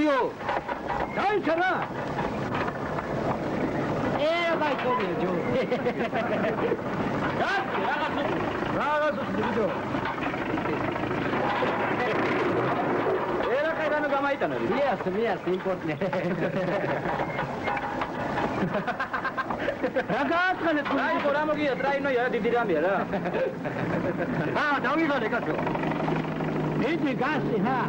მოდიო. დაიჩანა. გაიქონია ჯო. რაღაცა ბიჭო. ერა ხაიდანო გამაიტანა. მიას იმპორტნე. რაღაცა აი რა მოგია ტრაინოია დიდი რამეა რა. დავიღალე კაცო. მიდი გასი ჰა.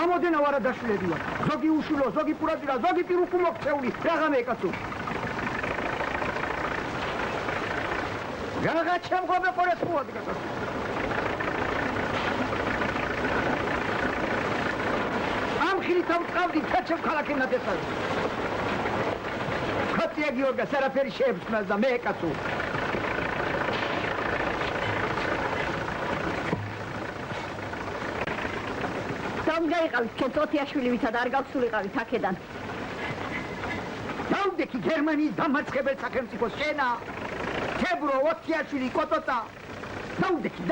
ამოდენა ვარა დაშლებია. ზოგი უშულო, ზოგი პურაძირა, ზოგი პირუკუ მოქცეული. რაღამე ეკაცო. რაღა ჩემგობე ყორეს ხუად გაკაცო. ამ ხილით ამ ყავდი ჩაჩემ ქალაქი ნადესარი. ხატია გიორგა სარაფერი შეებსმას და მე ეკაცო. გაიყავით ჩვენ თოთიაშვილი ვისაც არ გავსულიყავით აქედან. დავდექი გერმანიის დამარცხებელ სახელმწიფოს შენა. თებრო ოთიაშვილი კოტოტა. დავდექი.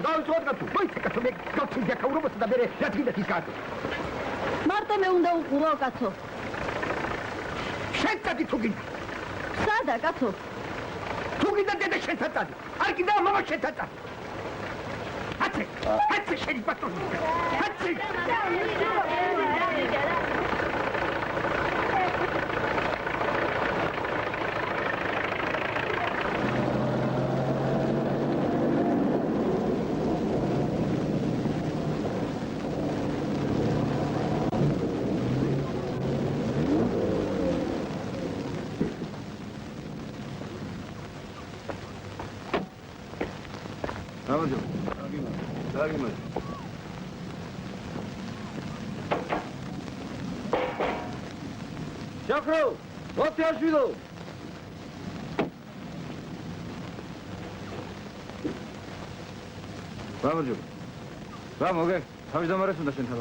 დავიწვად კაცო. მოიცეკაცო მე გავცილდი აქაურობასა და მერე რა თქინდათ ის კაცო. მარტო მე უნდა უყურო კაცო. შენცადი თუ გინდა. სადა კაცო? თუ გინდა დედა შენცადი. არ გინდა მამა შენცადი. Hatsi şerif patron. Hatsi. Şakro, what else we do? Vamos, Joe. Vamos, okay. How is the rest of the center?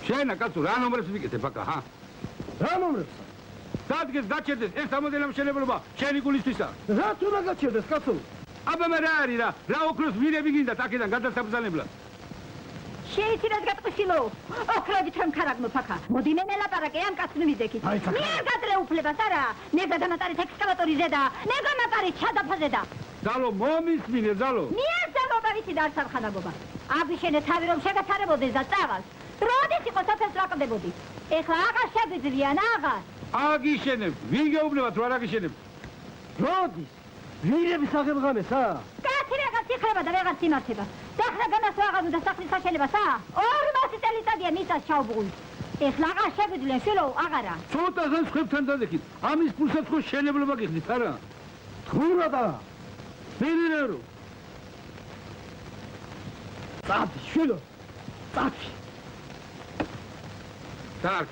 Shena, Katsu, რა ნომრებს ვიკეთებ აკა, ჰა? რა ნომრებს? Დადგეს გაჩერდეს ეს ამოდენამშენებლობა შენი გულისთვისა. რატო რა გაჩერდეს კაცო? აბა მე რა არის რა ოქროს ვირები გინდა აქედან გადასაბრძანებლად. შეიძლება გატყიშილო. ოქროდი თქვენ ქარაგმო ფაქა. მოდი მე მელაპარაკე ამ კაცს მივიდექით. მე არ გადრეუფლებას არა. მე გადამატარეთ ექსკავატორი ზედა. მე გამატარეთ ჩადაფაზე და. ძალო მომისმინე ძალო. მე ძალო და ვიცი და არ სამხანაგობა. აგვიშენე თავი რომ შეგათარებოდეს და წავალ. როდის იყო საფერს ვაყდებოდი. ეხლა აღარ შეგვიძლიან აღარ. აგიშენებ, ვინ გეუბნებათ რა აგიშენებ? როდის? ვირების აღებღამესა? კაცი რაღაც იხება და რაღაც იმართება. და ახლა განასვა აღარ უნდა სახლის აშენებასა? 200 წელიწადია მისას ჩაუბრუნდი. ეხლა აღარ შეგვიძლია შვილო აღარა. ცოტა ზენ ხებთან დადექით. ამის პულსაც ხო შენებლობა გიხდით არა? თქურა და. მერერო. წაფი შვილო. წაფი. Так.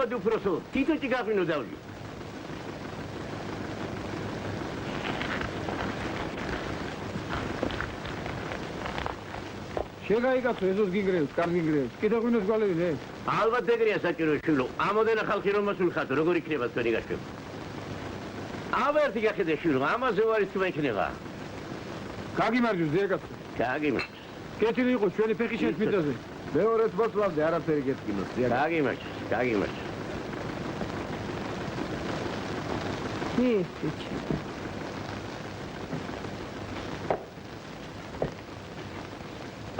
Воду просто. Тито ти гаврино давли. შეგაიგაცო ეზოს გიგრევს, კარგი გიგრევს. კიდე ღვინოს გვალები ზე? ალბათ ეგრეა საჭირო შვილო. ამოდენა ხალხი რომ მოსულხატო, როგორ იქნება თქვენი გაშვება? ავერთი გახედე შვილო, ამაზე ვარ თქვენ იქნება. გაგიმარჯოს ზეგაცო. გაგიმარჯოს. კეთილი იყო ჩვენი ფეხი შენს მიწაზე. მეორეც მოსვლამდე არაფერი გეტკინოს. გაგიმარჯოს, გაგიმარჯოს.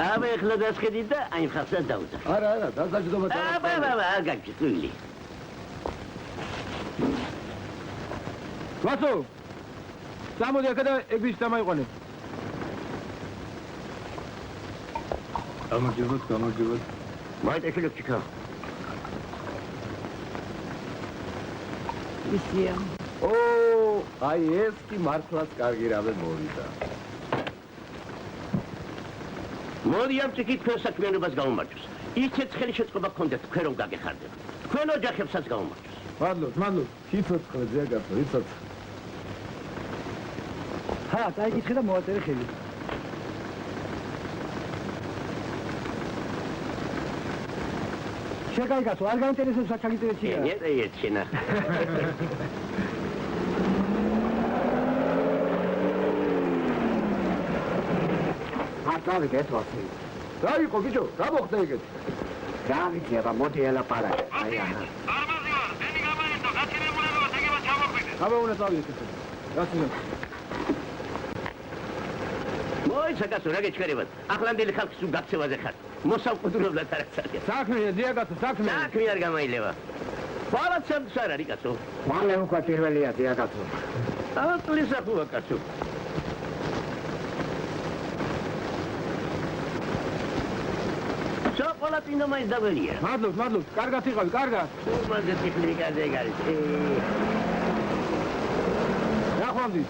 აბა ეხლა დასხედით და აი ხალხსაც დაუძახ. არა, დასაჯდომა. აბა, არ გაგჭირილი. ვასო. გამოდი აქ და ეგვის დამაიყვანე. გამარჯობათ. მაიტექილებ ჩიქა. ისია. აი ეს კი მართლაც კარგი რამე მოვიდა. მოდი ამ წიკით თქვენ საქმიანობას გაუმარჯოს. ისეთ ხელი შეწყობა გქონდეთ თქვენ რომ გაგეხარდება. თქვენ ოჯახებსაც გაუმარჯოს. მადლობ. სიცოცხლე ზეგაცო, სიცოცხლე. დაიკითხე და მოვაწერე ხელი. შეგაიგაცო, არ გაინტერესებს საჩაგიტირეცი რა. ეცენა. დავიგეთ ვასი. რა იყო ბიჭო? რა მოხდა ეგეთ? რა ვიცი, აბა მოდი ელაპარაკე. აი აჰა. აბა უნდა წავიდეთ. რა თქმა უნდა. მოიცა კაცო, რა გეჩქერებათ? ახლანდელი ხალხის გაქცევაზე ხარ. მოსავყუდებლად არ ახსენე. საქმეა, ზიაკაცო, საქმე. საქმე არ გამაილევა. ბალაც სამს არ არის კაცო. მალე უკვე პირველია ზიაკაცო. ატლის ახლა კაცო. შოკოლადინო მაინც დაბელია. მადლობ. კარგად იყავი, კარგად. სულმაზე ტექნიკაზე არის. რა ხვამდი?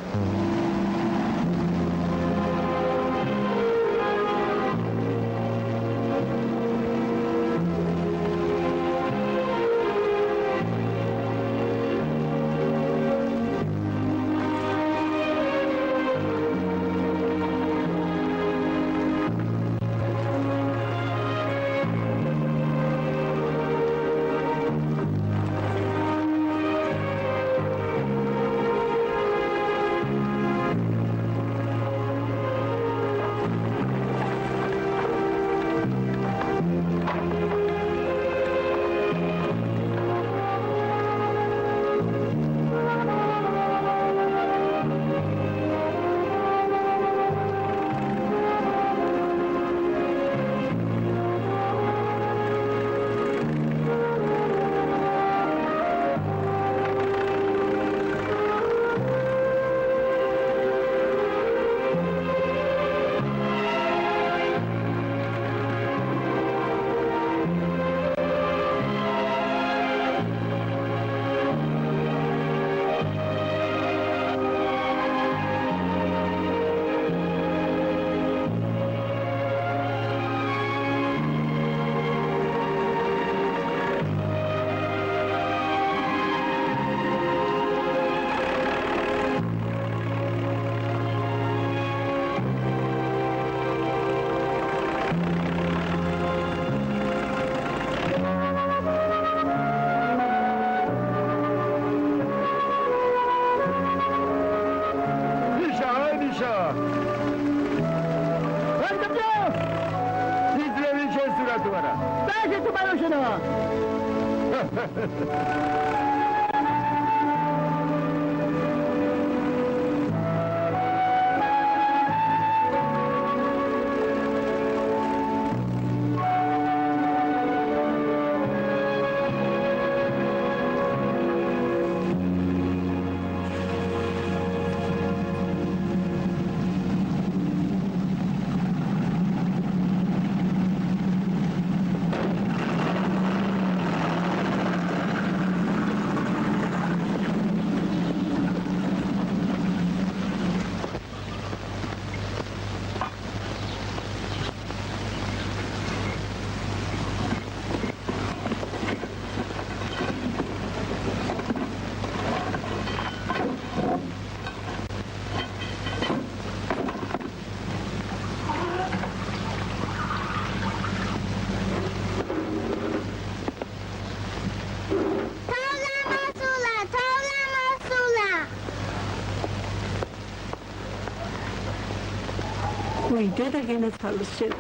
ვიდე და განაცხადეს შენ.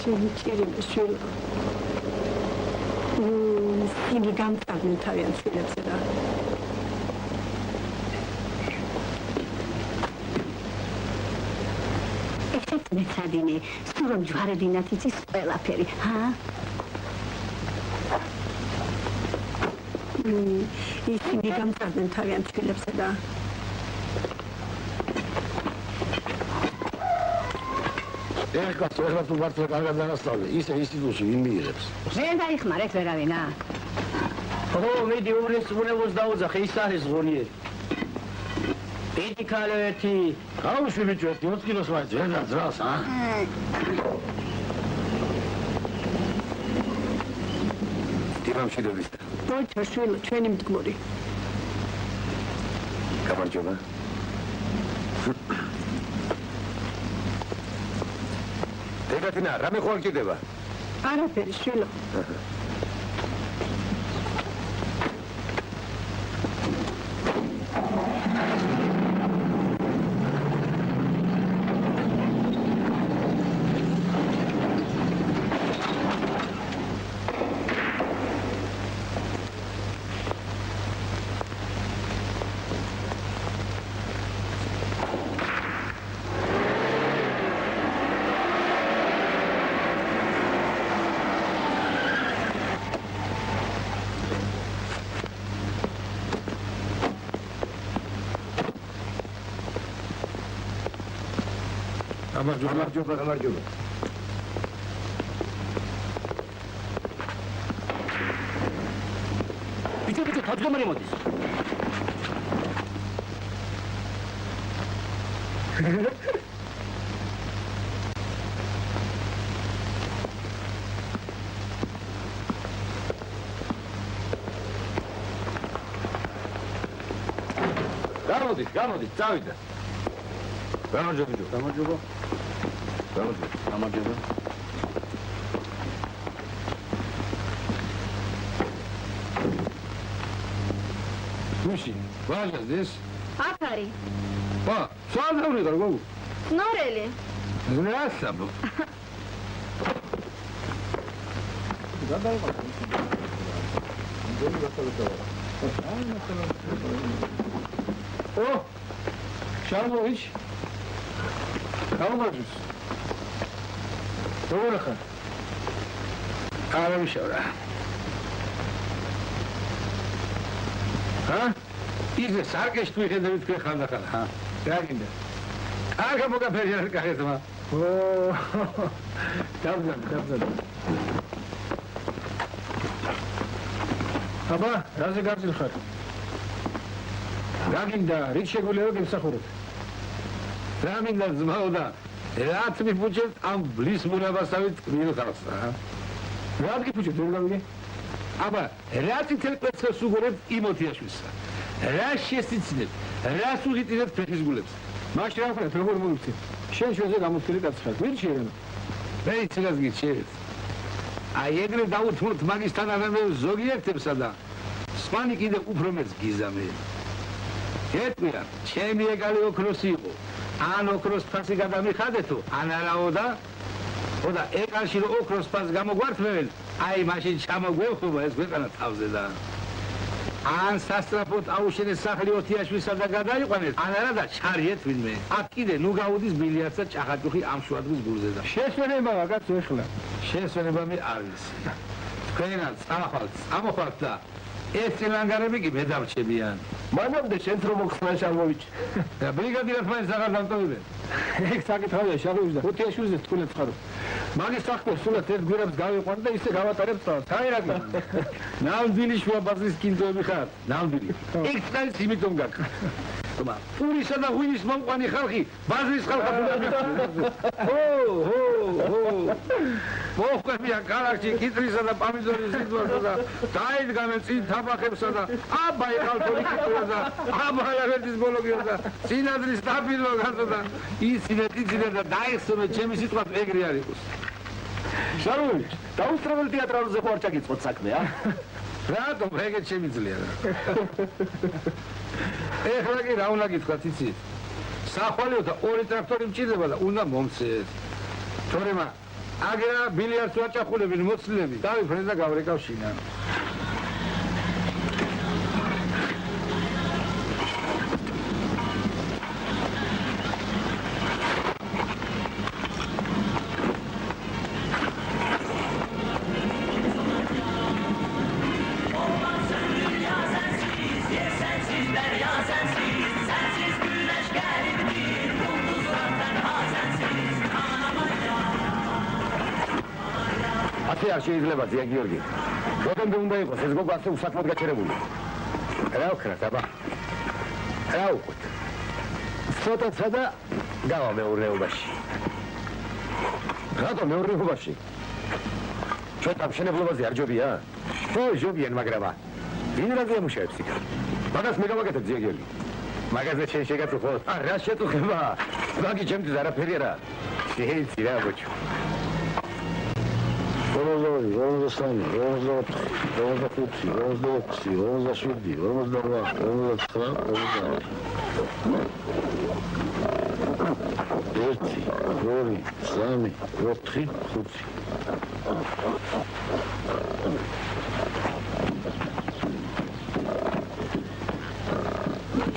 შენი ჭირი მშვილა. ისინი გამწარდნენ თავიანთ შვილებზე და ესეც მეცადინე, სულ რომ ჯვარედინათ იცის ყველაფერი, ისინი გამწარდნენ თავიანთ შვილებზე და ეხლა თუ მართლა კარგად განასწავლე, ისე ინსტიტუტში ვინ მიიღებს? ვერ დაიხმარეთ ვერავინა. მიდი ურის უნებოს დაუძახე, ის არის ღონიერი. დიდი ქალეთი. გავუშვი ბიჭო, 20 კილოს მაინც ვერ დაძრას, დიმამშვიდობის. მოიცა შვილო, ჩვენი მდგმური. გამარჯობა. დედათინა, რამე ხო არ კიდევა? არაფერი შვილო. გამარჯობა. ბიჭო, თავმჯდომარე მოდის. გამოდის, წავიდა. გამარჯობა. Мужчина, важно здесь. აქ არის. Садовник, дорогой. ნორელი. Здравствуй. О, Шарлович. Kalmamış. Doğru kan. Aramış ora. İzle sarkeş tu iken de bitki khanda khala. Gelginde. Arka boka perişan kahretma. Oo. Tabzan. Aba, razı gazil khar. Gelginde, riç şeguleo gemsakhurut. Raminda zmaoda. Rat mi puchet am blis munabasavit mil khalsa. Rat ki puchet dorgamige. Aba, rati telpetsa sugoreb imotiashvisa. Რა შესიცინებ, რა სულიტინებ ფეხისგულებს. მაშ რა ვქნათ, როგორ მოვიქცეთ? შენ შოზე გამოსული კაცი ხარ, ვერ შეიძლება. მე იცილას გიჩერეთ. აი ეგრე დაუთმოთ მაგისთან ამე ზოგიერთებსა და სპანი კიდე უფრო მეც გიზამე. გეტყვია, ჩემი ეგალი ოქროსი იყო. ან ოქროს ფასი გადამიხადეთო, ან არაო და ხოდა ეკალში რო ოქროს ფასს გამოგვართმევენ, აი მაშინ ჩამოგვეხობა ეს ქვეყანა თავზე და ან სასტრაფოდ აუშენეს სახლი ოთიაშვისა და გადაიყვანეს, ან არა და ჩარიეთ ვინმე. აქ კიდე ნუ გაუდის ბილიარდსა ჭახაჭუხი ამ შუადღის გულზე და შესვენებაა კაცო ეხლა. შესვენება მე არის. თქვენაც ამოხვალთ და ეს წინანგარები კი მე დავჩებიან. მანამდე შენც რომ მოხსნა შალმოვიჩი. და ბრიგადირად მაინც აღარ დამტოვებენ. ეგ საკითხია შალმოვიჩი და ოთიაშვილზე თქვენ ცხარო. მაგის საქმე სულად ერთ გვირაბს გავიყვან და ისე გავატარებთ თავს. თაირაკი. ნამდვილი შუაბაზრის კინდოები ხარ. ნამდვილი. ეგ წელს იმიტომ გაქვს. თუმა, პურისა და ღვინის მომყვანი ხალხი, ბაზრის ხალხი მოხმებია ქალაქში კიტრისა და პამიდორის სიტუაცია და დაიდგამენ წინ თაბახებსა და აბა ეხალთორი კიტვრა და აბა ლავერტის ბოლოგია და წინადრის დაბილო გასო და იცინე და დაიხსოვე ჩემი სიტყვა ეგრე არ იყოს. შალმოვიჩი, დაუსწრებელ თეატრალზე ხო არ ჩაგიწყოთ საქმე, რატომ ეგეც შემიძლია რა. ეხლა კი რა უნდა გითხრათ, იცით? სახვალიო და ორი ტრაქტორი მჭირდება და უნდა მომცეთ. თორემ აგერა ბილიარდს ვაჭახულები, მოცლები, დავიფრენ და გავრეკავშინა. არ შეიძლება ზია გიორგი. როდემდე უნდა იყოს ეს გოგო ასე უსაქმოდ გაჩერებული. რა ვქრათ აბა? რა ვქოთ? ცოტაცა და გავა მეურნეობაში. რატო მეურნეობაში? ჩვენ დამშენებლობაზე არ ჯობია? ხო, ჯობიან, მაგრამ ვინ რაზე ამუშავებს იქ? მაგას მე გავაკეთებ ზია გიორგი. მაგაზე შენ შეგაწუხო. რა შეტუხება? მაგი ჩემთვის არაფერი არა. შეიცი რა ბოჭო. 42, 43, 44, 45, 46, 47, 48, 49, 50. 1, 2, 3, 4, 5.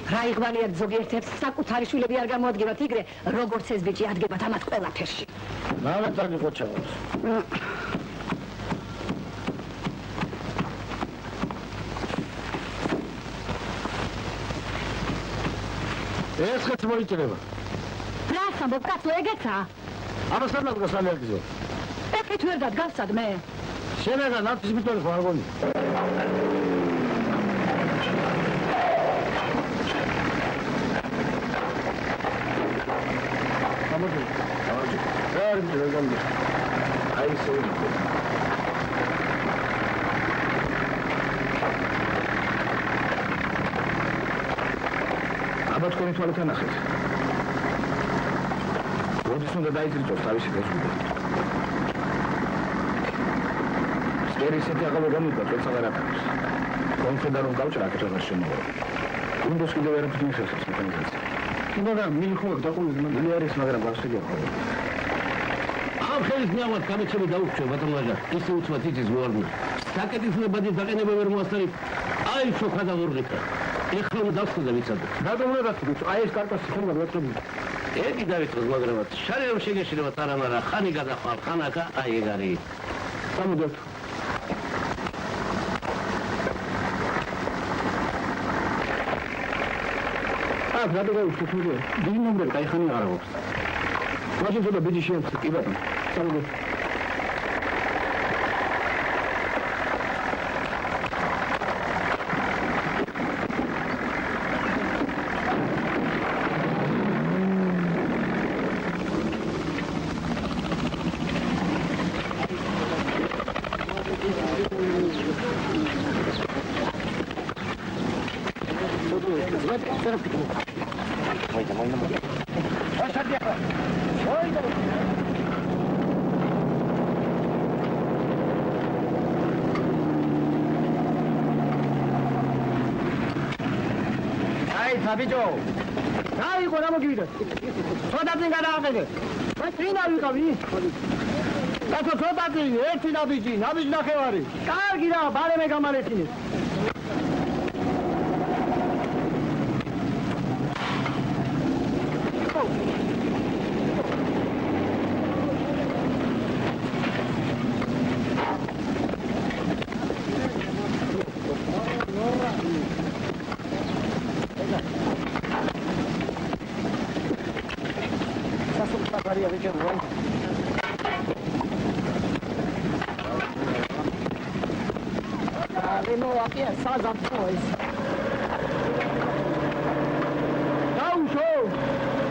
რა იღვალიათ ზოგიერთებს საკუთარი შვილები არ გამოადგებათ იგრე, როგორც ეს ბიჭი ადგებათ ამათ ყველაფერში. მამეთანი ყოჩავს. ეს ხეთ მოიჭრება. რას ამბობ კაცო ეგეცა? ამას არ ნაგდა სალერგიზო. ეკეთ ვერ დადგავსად მე. შენაგან ნაფის ბიტონი ხო არ გონი? ამოდი. რა არის ეს გამდე? აი ესე იყო. აბა თქვენი თვალით ანახეთ. როდის უნდა დაიძრიჭოს თავისი გაზრდა? სპერი ისეთი აღება გამოდგა, თორსა ვერ აკეთებს. კონფედერალ გავჭრა აქეთ აღარ შემოვა. უნდას კიდევ ვერ ფიქრობთ მექანიზაცია. მაგრამ მიიხო დაყოლები მაგალი არის, მაგრამ ბავშვი ხო. ამ ხელის ნიავად გამეჩები დაუხჩო ბატონო. ისე უცბად იცის ვარდნა. საკეთილებადი დაყენება ვერ მოასწარი. აი შოქა დავურღიტა. ეხლა უნდა დავხსნა ვიცადე. რატომ უნდა დავხსნით? აი ეს კარტა სიხომ გადავწყვეტი. ეგი დავიწყოს მაგრამ შარი რომ შეგეშინება თარამარა ხანი გადახვალ ხანაკა აი ეგ არის. სამუდოთ. რატო გავუშვით მე? დიდი ნომრები кайხანი არ აქვს. მაშინ ცოტა ბიჭი შეამცი კი ბატონო. სამუდოთ. საბიჭო, რა იყო რა მოგივიდა? ცოტა წინ გადააყენე. მე წინ ავიყავი. კაცო ცოტა წინ, ერთი ნაბიჯი ნახევარი. კარგი რა, ბარემე გამალეცინეს.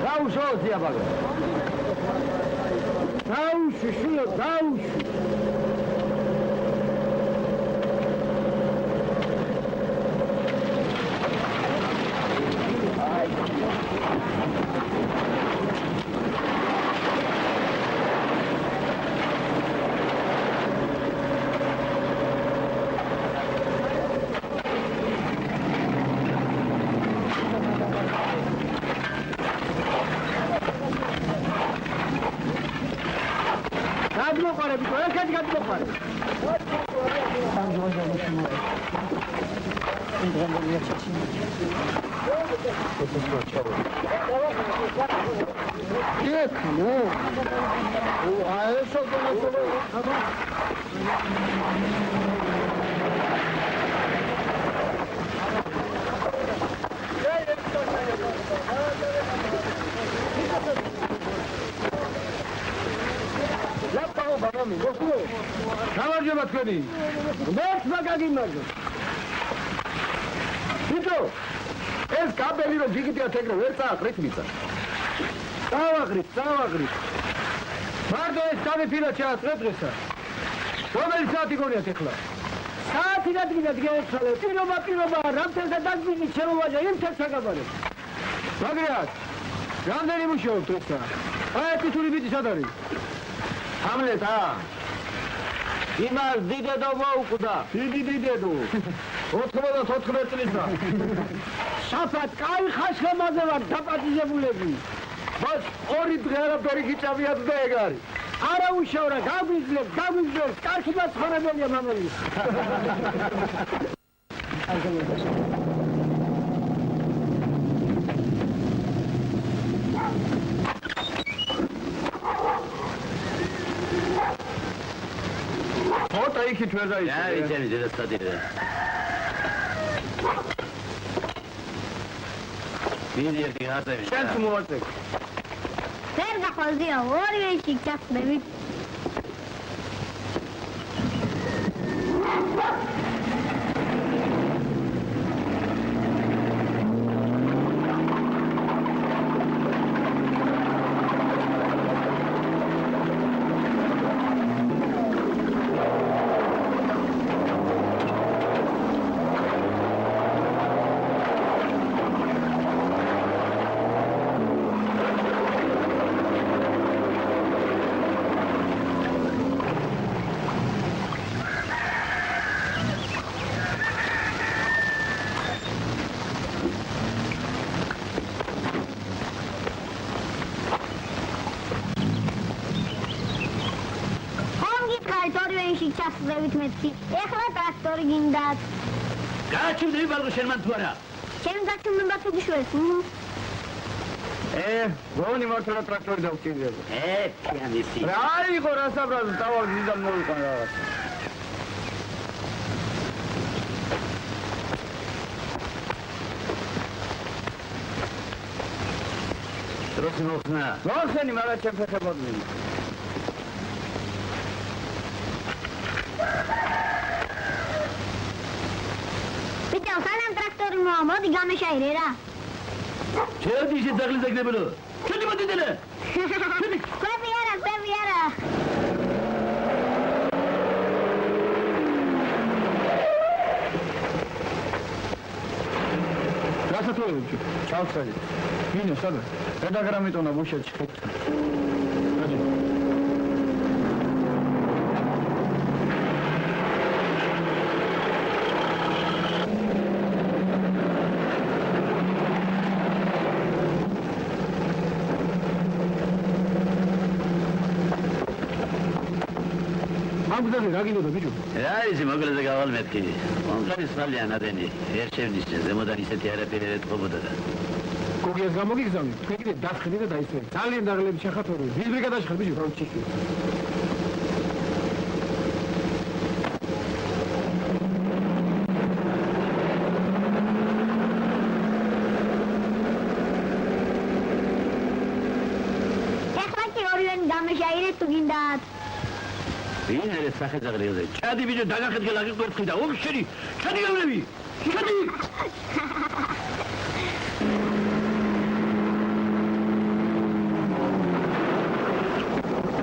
Rausho, diabago. Rausho, shilo, rausho. მოყარე ბიჭო, ერთად გადმოყარე. გამარჯობა თქვენი. მერცმა გაგიმარჯო. ბიჭო, ეს კაბელი რომ ჯიგიტიათ ეგრე ვერ წააყრით მიწა. წავაღრით. მარტო ეს გამიფილა ჩააწრეთ დღესა. რომელი საათი გონიათ ეხლა? საათი დადგინათ გეეცვალე. პირობა, რამდენსა დაგბინით შემოვაჯა იმ თერსაგაბარებს. მაგრად, რამდენი მუშაობთ დღესა? აი თითური ბიჭი სად არის? ჰამლეტა. იმას დიდედო მოუკვდა. დიდი დიდედო. 94 წლისა. შაფათ, კაი ხაშხემაზე ვარ დაპატიჟებულები. მას ორი დღე არაფერი გიჭამიათ და ეგ არის. არა უშავრა, გაგვიძლებს, კარგი მაცხოვრებელია მამალი. ოტა იქით ვერ დაიწყე. აი, ძენი დედასტადია. მიდიები აზები. შენც მოაწე. ვერ გახვალდია, ორივე იქით ჩახდები. ჩასწრებით მეთქი. ეხლა ტრაქტორი გინდათ. გააჩვენები ბალღო შენმან თუ არა? ჩემ გაჩვენება თუ გიშვეს. გონი მართლა ტრაქტორი დავჭირდება. ფიანისი. რა იყო რა საბრაზო დავალ მიზან მოვიყან რაღაც. დროსი მოხსნა. მოხსენი მაგრამ ჩემ ფეხებოდი. მოდი გამეშაირე რა. ჩერდი ისე ძაღლი ზაგდებელო. ჩერდი მოდიდელე. კვები არა. გასათხოვებიო. ჩავწერი. ვინო სადა? რედაგრამიტონა ბუშეთში ხეთ. აჯი. რა გინდოდა ბიჭო? რა ის მოგლეზე გავალ მეთქი. მომხარის ხალიან ადენი. ვერ შევნიშნე ზემოდან ისეთი არაფერი არ ეთყობოდა და. გოგიას გამოგიგზავნი. თქვენ კიდე დასხდით და დაისვენეთ. ძალიან დაღლები შეხათორი. ვის ბრიგადაში ხარ ბიჭო? ჩიქი. ეხლა კი ორივე გამეშაირეთ თუ გინდათ. ვინ არის სახელძაღლეზე? ჩადი ბიჭო დაგახეთქე ლაგი კვერცხი და ოფშერი. ჩადი გავლები. ჩადი.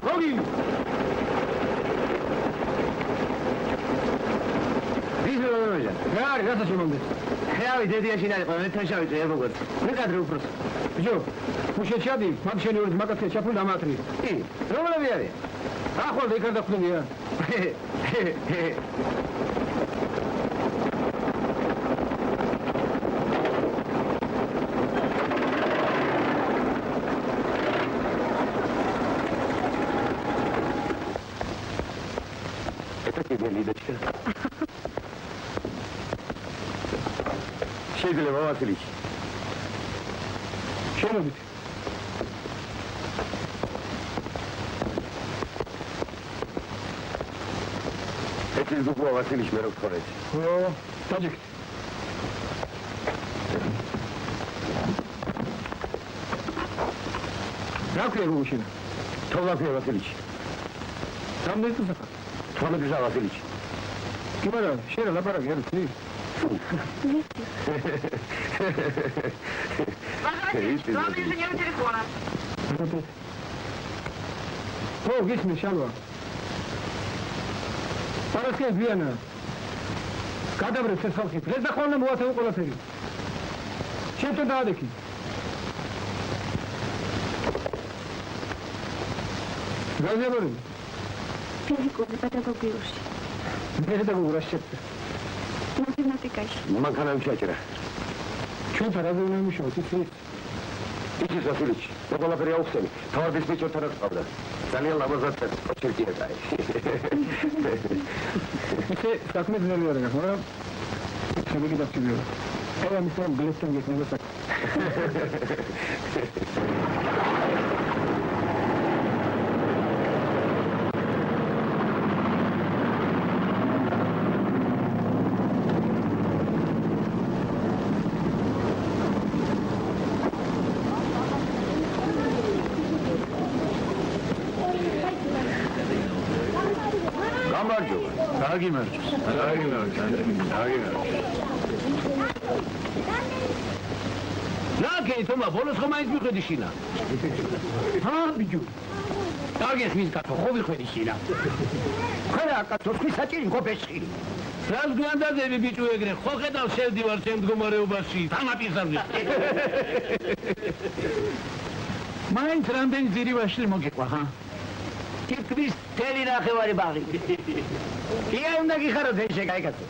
გოგი. ვიზროია. რა არის რასაც მომდის? ხეავი დედიაში ნაიყო, მეთანშავი წერ როგორც. მეკადრე უფროს. ბიჭო, უშენ ჩადი, მაგ შენი ორი მაგათია ჩაფულ დამატრი. კი, რომლები არის? ახლა იქ არ დახდენია. კიდე ლიდочка. შეიძლება ვასილიჩი. შენობით. ეს ზუგვა ვასილიჩი მე რო ვთქვა. ო, დაჯექ. რა ქვია გუშინა? თოლაფია ვასილიჩი. რამდენი წუთია? 12 წუთია ვასილიჩი. კი მაგრამ შენ რა ლაპარაკი არ ვიცი? ო, გისმის შალვა. პარასკევს ვიანა. გადავრეთ ეს ხალხი. დღეს და ხოლმე მოასწავლე ყველაფერი. შენთან დაადექი. გაზიაბარი. ფიზიკური პედაგოგიურში. პედაგოგურას შეფე. მათემატიკაში. მანქანამ შეჭრა. ჩვენთან რა უნდა იმუშაოთ იცი? იცის ვასილიჩი, მე ყველაფერი აუხსენი. თავად ბიჭებთან რაც ყავდა. ძალიან ლამაზად შეჭირდა და. ისე საქმე ძნელი არ აქვს, მაგრამ შემდეგი დაქცევია. ეხლა მისამ გლესთან გეკნება საქმე. გაგიმარჯოს. ნაკე თომა ბოლოს ხომ მაინც მიხვედი შინა. ჰა, ბიჭო. დაგეს მის კაცო ხო მიხვედი შინა. ხერა კაცო, თქვი საჭირი გოფეში. რას გვანდაზები ბიჭო ეგრე ხო ხედავ შევდივარ ჩემ მდგომარეობაში თანაპისარდი. მაინც რამდენი ძირივაში მოგიყვა, ჰა? ტიპის თელი ნახევარი ბაღი. ია უნდა გიხაროთ ეს შეგაიკაცო.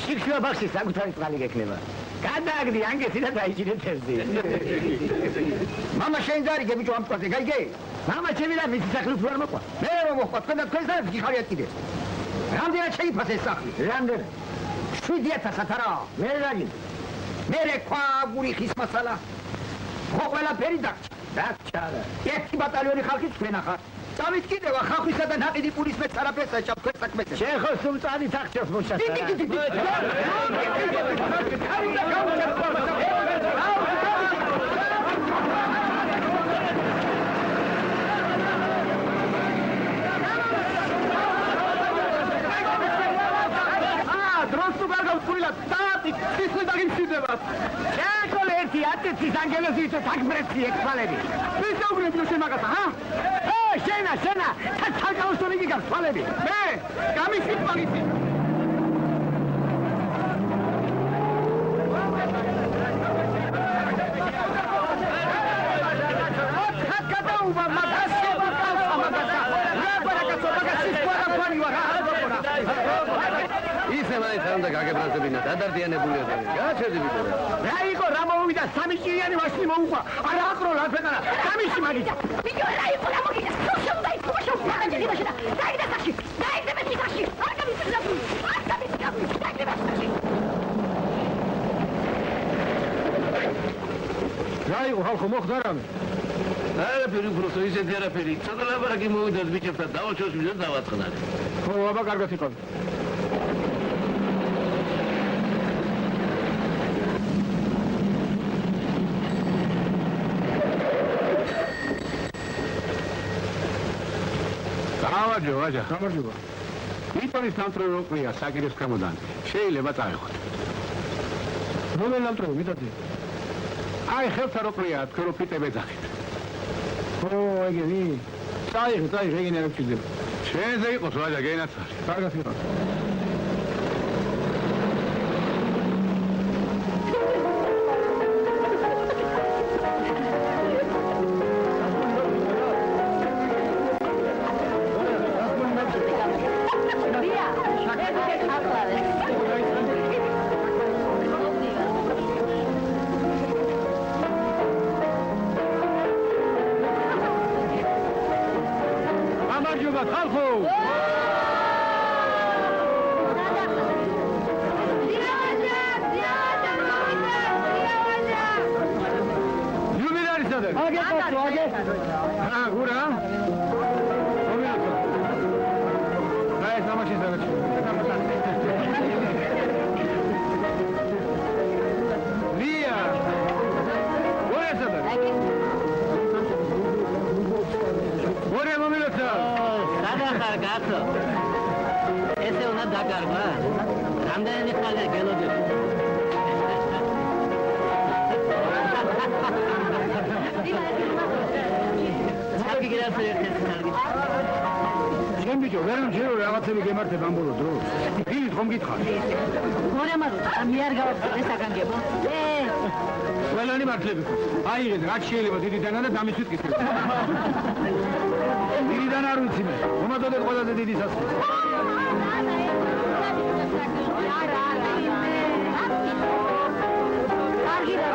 შიქშვა ბაღში საკუთარი წყალი გექნება. გადააგდი ანგესი და დაიჭირე თევზი. მამა შენ დარიგე ბიჭო ამ თქვაზე, გაიგე? მამა ჩემი და მისი სახლი უფრო არ მოყვა. მე რომ მოყვა თქვენ და თქვენ სადაც გიხარიათ კიდე. რამდენად შეიფას ეს სახლი? რამდენი? 7000 არა. მე რაგი? მე რეკვა გური ხის მასალა. ხო ყველაფერი დაგჭა. ერთი ბატალიონი ხალხი თქვენ ახარ. წამით კიდევა ხახვისა და ნაყიდი პურის მეც არაფერს აჭავ თქვენ საქმეზე. შენ ხო სულტანი თახჩას მოშა. დროს თუ გაგავწყვილა, დაატი, ისე დაგიმშვიდებათ. შენ ერთი ათეთის ანგელოზი ისე თაგბრეთი ექვალები. ვის დაუგრებიო შენ მაგას, ჰა? შენა, თალკაოსტონი გიგავს თვალები. მე, გამიშვით მაგითი. გადაუვა მაგასო მაგასა. რა ბარაკაცო მაგასის ყურაფანი ვარ, რა გოგონა. ისე მაინც არ უნდა გაგებრაზებინა, დადარდიანებული ხარ. გააჩერდი ბიჭო. რა იყო რა მოვიდა 3 ჭირიანი ვაშლი მოუყვა. არა აკრო რა ფეყარა. გამიში მაგით. ბიჭო, რა იყო რა მოგიდა? სულ დაი, სულ დაი, მაშინ დაიგდა სახში. დაიგდა მე სახში. არ გამიწევდა. არ გამიწევდა. დაიგდა სახში. რა იყო ხალხო მოხდა რამე? არაფერი უბრალოდ ისეთი არაფერი. ცოტა ლაპარაკი მოვიდა ბიჭებთან, დავაჩვენე და დავაწყნარი. ხო, აბა კარგად იყავი. გამარჯობა, ვაჟა. გამარჯობა. იპანის ნამტრო როყია, საკირებს გამოდან. შეიძლება წაიღოთ. რომელ ნამტრო მიდადი? აი, ხელთა როყია, თქვენ რო ფიტებ ეძახით. ო, ეგენი. წაიღე, ეგენი არ გჭირდება. შენზე იყოს, ვაჟა, გენაცვალე. კარგად იყავი. გურა? მომიოცა. აი, სამაშის დაგაჩი. ლია. ორე მომიოცა. სადახარ გასო. ესე უნდა დაგარგვა. რამდენი ხალხი გელოდი? ჩაკი გირასე ეს ხალხი. შენ ბიჭო, ვერ ამჯერო რაღაცები გემართება ამ ბოლო დროს. დილით ხომ გითხარ? მორე მარუთა, მე არ გავაკეთე საგანგებო. ყველანი მართლები ხო? აიღეთ, რაც შეიძლება დიდიდან და დამისვით კითხები. დიდიდან არ ვიცი მე. მომაწოდეთ ყველაზე დიდი სასწაული.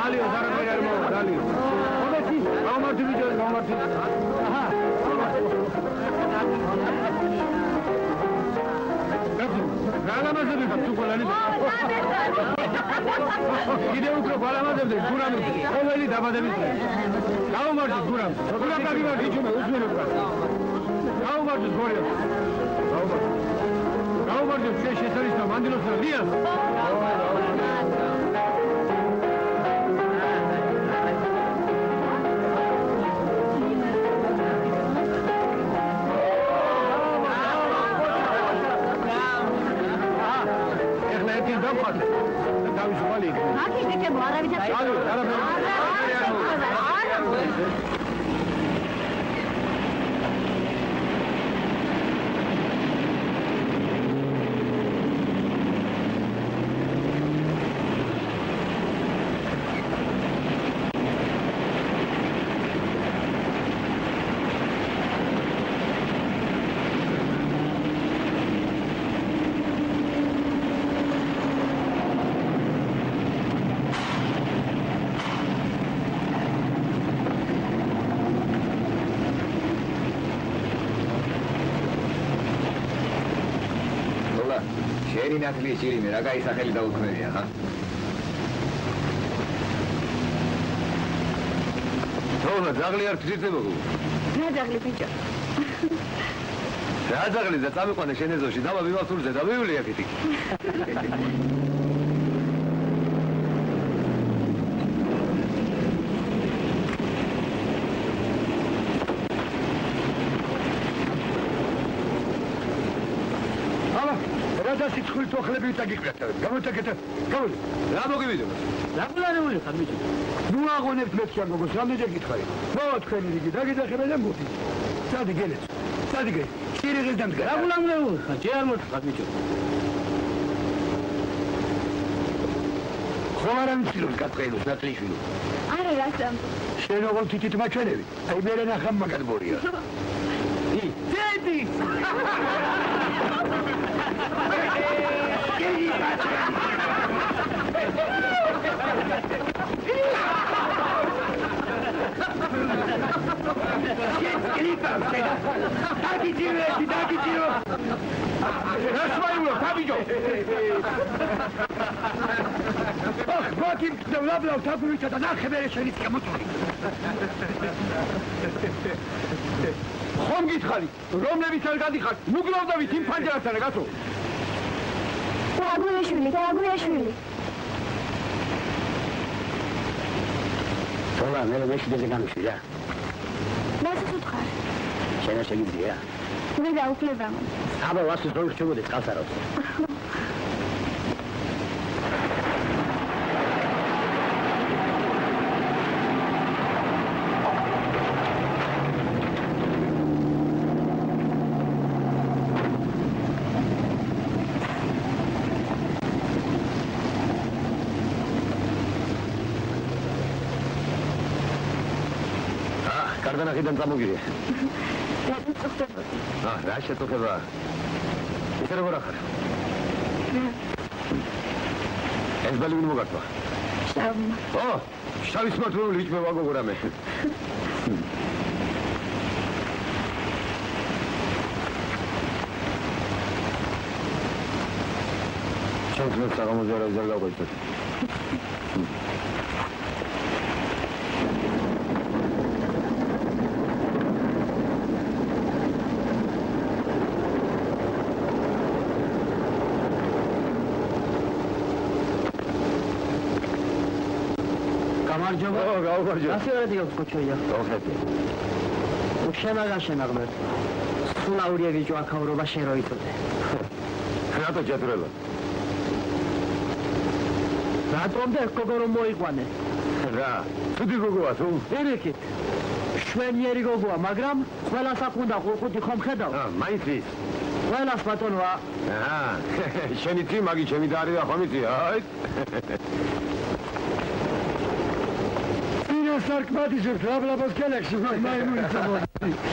ალიო, ზარაფერი არ მოვა, ალიო. მომეთი, გამომართი ბიჭო, გამომართი. აჰა. გალამაზები ხარ თუ ყველანი. კიდევ უფრო გალამაზებდი გურამი. ყოველი დაბადების დღე. გამომართი გურამ. გურამ გამიმართი ჯუმე უსმენებ ხარ. გამომართი გორიო. გამომართი ჩვენ შესაძლოა მანდილოსა ლიას. აკი გეკებო არავითარ შენი ნათლი შირიმე რა კაი სახელი დაუქმებია ხა? თოლა ძაღლი არ თვითებო. რა ძაღლი ბიჭო. რა ძაღლი და წამიყვანე შენ ეზოში დავა მიმართულზე და მივული აქეთი. სიტყვით თოხლები დაგიყვეთ. გამოტაკეთ. გავული. რა მოგივიდოთ? დაგულანებული ხარ ბიჭო. ნუ აღონებთ მე ჩვენ გოგოს, რამდენჯერ გითხარი? მოვა თქვენი რიგი, დაგიდახება და მოდი. წადი გელეთ. წადი გე. შირიღეს დამდგა. დაგულანებული ხარ, ჯერ არ მოთხარ ბიჭო. ხომ არ ამციროს გატყეილოს ნათლიშვილი. არა რასამ. შენ ოღონდ თითით მაჩვენები. აი მე ნახამ მაგად ბორია. დედი! ხომ გითხარი, რომლებიც არ გადიხარ, ნუ გლავდავით იმ ფანჯარასთან გასო. გაგუეშვილი. თოლა მე მეშიდეზე გამიშვი რა. რას უთხარ? შენ არ შეგიძლია? მე დაუკლებ რამო. აბა ვასის რო ხჩებოდი წყალს არავს. კარდანახიდან წამოგირია. რა რა შეტყობა? ისე როგორ ახარ? ეს ბალი ვინ მოგართვა? შავმა. ო, შავის მართული იჭმება გოგო რამე. შენ საღამოზე რა ზარ გავყიდეთ. გამარჯობა. გამარჯობა. ასე რა დიახ კოჩოია. ოღონდ. შენაგან აღმერ. სულაურია ვიჯო აქაურობა შენ რო იწოდე. რატო ჯადრელა? რატომ და გოგო რომ მოიყვანე? რა? თუდი გოგოა თუ? ერეკით. შვენიერი გოგოა, მაგრამ ყველას აქ უნდა ხუთი ხომ ხედავ? მაინც ის. ყველას ბატონოა. შენი თი მაგი ჩემი და არის ახლა მიწი, აი. Ina sarkmatice, trablabos galaxy, mai multă mult.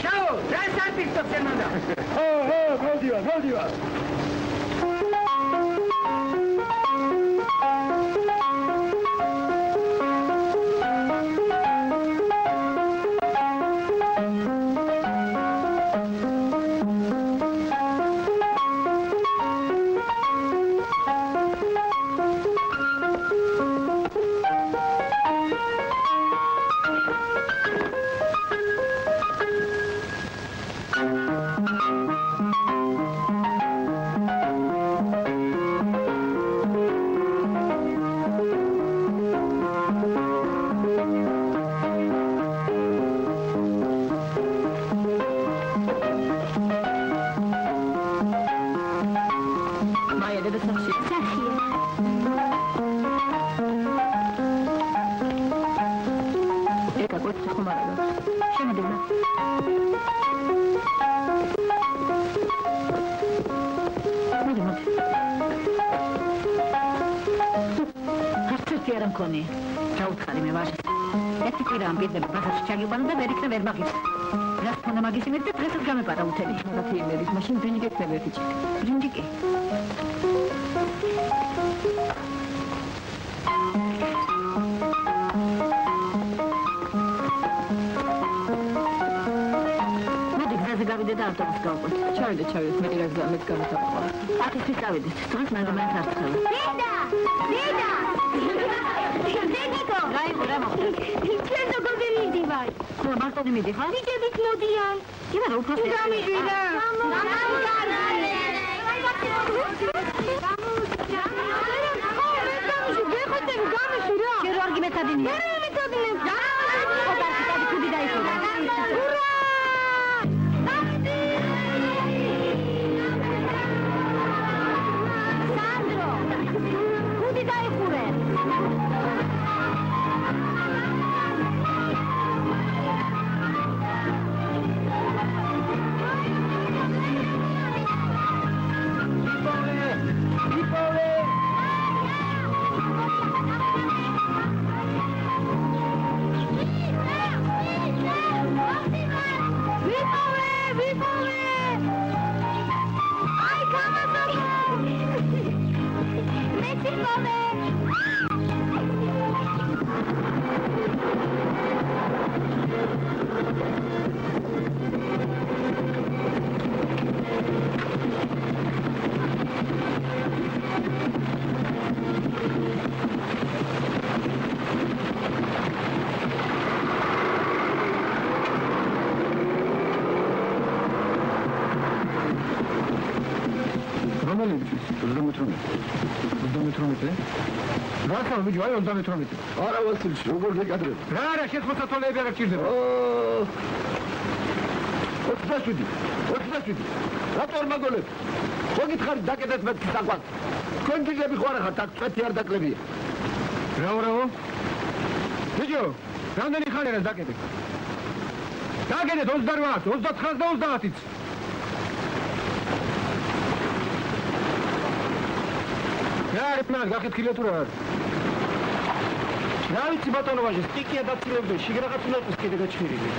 Ciao, dai să arbiți tot ce mână. Gaudiva. მქონი. ჩაუთხარი მე ვაშეს. ერთი კვირა ამ ბიძები ბაზარში ჩაგიყვანა და ვერ იქნა ვერ მაგის. რას თქონა მაგის იმედი და დღესაც გამეპარა უთელი. მაგათი იმედის მაშინ ბრინჯი გექნება ფიჭი. ბრინჯი კი. მოდი გზაზე გავიდე და ავტობუსს გავყვეთ. ჩავიდეთ, მეტი რა გზაა მეც გამოსაყვა. ათისთვის წავიდეთ. დღეს მაგამაც არ ცხელა. დედა! დედიკო! რა მოხდა? ჩვენ როგორ მივიდივარ? ხო, მარტო მიდიხარ? ბიჭებით მოდიან. კი, მაგრამ უფრო გამიგვიდა. რასაო ბიჭო, აი 38. არა ვასილში, როგორ გეკადრებ? რა შეცხოცათოლეები არ გჭირდება. 27. რატო არ მაგოლებ? ხო გითხარი დაკეთეთ მეთქი საკვად. თქვენ გიგები ხო არა ხართ, აქ წვეთი არ დაკლებია. რაო? ბიჭო, რამდენი ხანი რა დაკეთე? დაკეთეთ 28, 29 და 30-იც. რა არის მან გახეთქილე თუ რა არის? რა ვიცი ბატონო ვაჟი, სტიკია დაწილებდა, შიგრაღაც უნდა იყოს კიდე გაჩხირილი.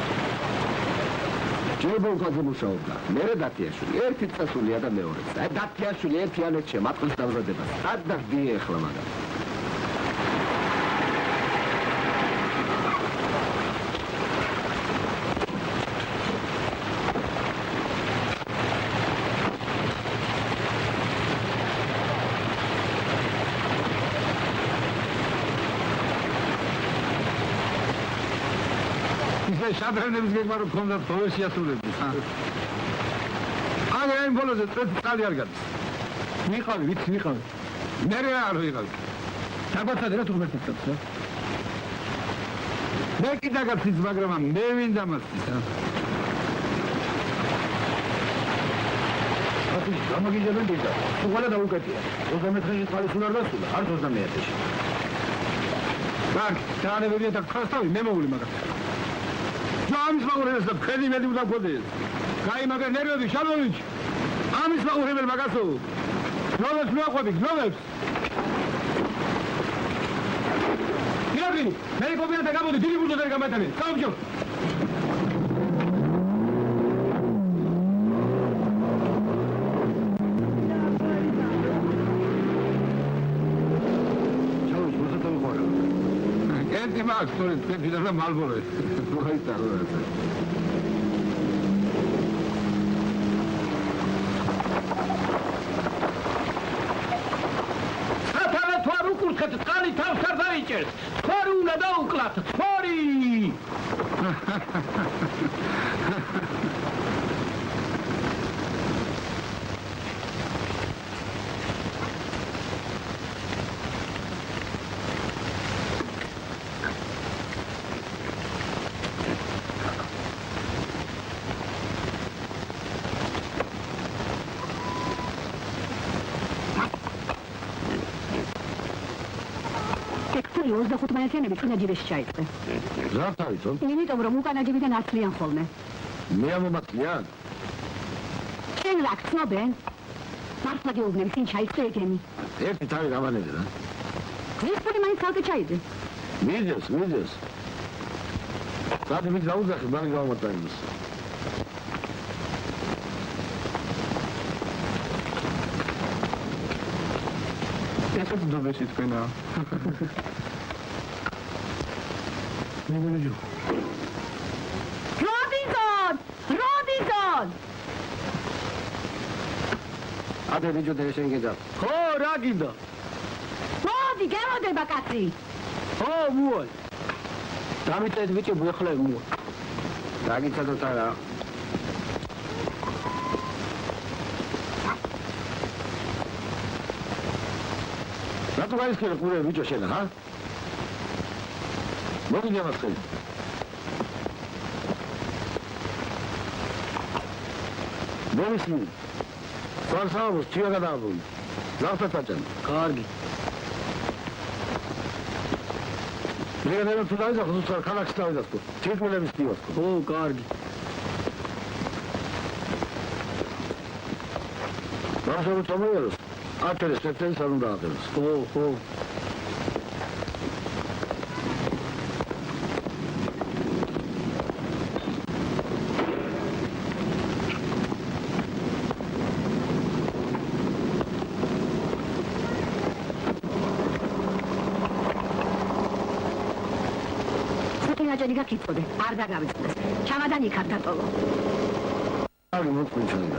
ჯერბოლკაზე მუშაობდა. მერე დათიაშვილი, ერთი წასულია და მეორეც. აი დათიაშვილი ერთიანეთში მატყლის დამზადებას. ადაგდი ეხლა მაგა. შადრენების გეგმა რომ გქონდათ პროვინცია ასრულებდეს. აგ რა იმ ბოლოზე წელი არ გადის. მიყავი, ვიცი მიყავი. მე რა არ ვიყავი. დაბაცადე რა თუ ღმერთს გაწევს. რა, მე კი დაგაციც, მაგრამ მე ვინ დამასწის, გამოგიჟებენ დიდა, თუ ყველა დაუკეთია. 30 ხეში წყალის უნდა დასულა, არც 21-ში. კარგი, დაანებებია და ხასთავი, მე მოვული მაგას. ამის მაურებს და ფედი მედი უნდა გქონდეს. კაი, მაგრამ ნერვები შალოვიჩი. ამის მაურებელ მაგასო. გლოვებს მიაყვები, გლოვებს. ირაკლი, მე კობინეტა გამოდი, დიდი ბულდოზერი გამატანე. საუბჯო. Aktori tepkiler de mal buluyor. Bu hayır tarlıyor. Satana tuarı kurtkatı, kani tavsardan içeriz. Tuarı una da uklatı, tuarı! ტექსტური 25-იანები წინა ჯიბეში ჩაიწყე. რა თავიცო? იმიტომ რომ უკანა ჯიბიდან აცლიან ხოლმე. მე ამომაცლიან? შენ რა გწნობენ? მართლა გეუბნები, წინ ჩაიწყე ეგენი. ერთი თავი გავანებე რა. გრისპული მაინც ცალკე ჩაიდე. მიძეს. სადი მით დაუძახე, ბანი გავამატაინოს. ესეც დობეში თქვენა. მეგონა როდიზონ! აბე ბიჭო და შენ გეძა. ხო, რა გინდა? მოდი, გემოდება კაცი. ხო, მოვალ. დამიწეთ ბიჭო, ახლა მოვალ. დაგიცადოთ არა. რატო გაისკერე ყურე ბიჭო შენ, ჰა? მოგიძე მას ხელი. მოვისმინე. სანსაუს თია გადააბული. ზავთათაჭან. კარგი. მეგონა თუ დაიძახო, თუ ქალაქში დავიძახო. თითქმის დივასკო. ხო, კარგი. რასაუბრ წამოიაროს? ათელის სექტენის არ უნდა აღწეროს. ხო. ფუტინაჭერი გაკიწოდე, არ დაგავიწყდეს. ჩამადანი იქ არ დატოვო. აი მოყვი ჩანდა.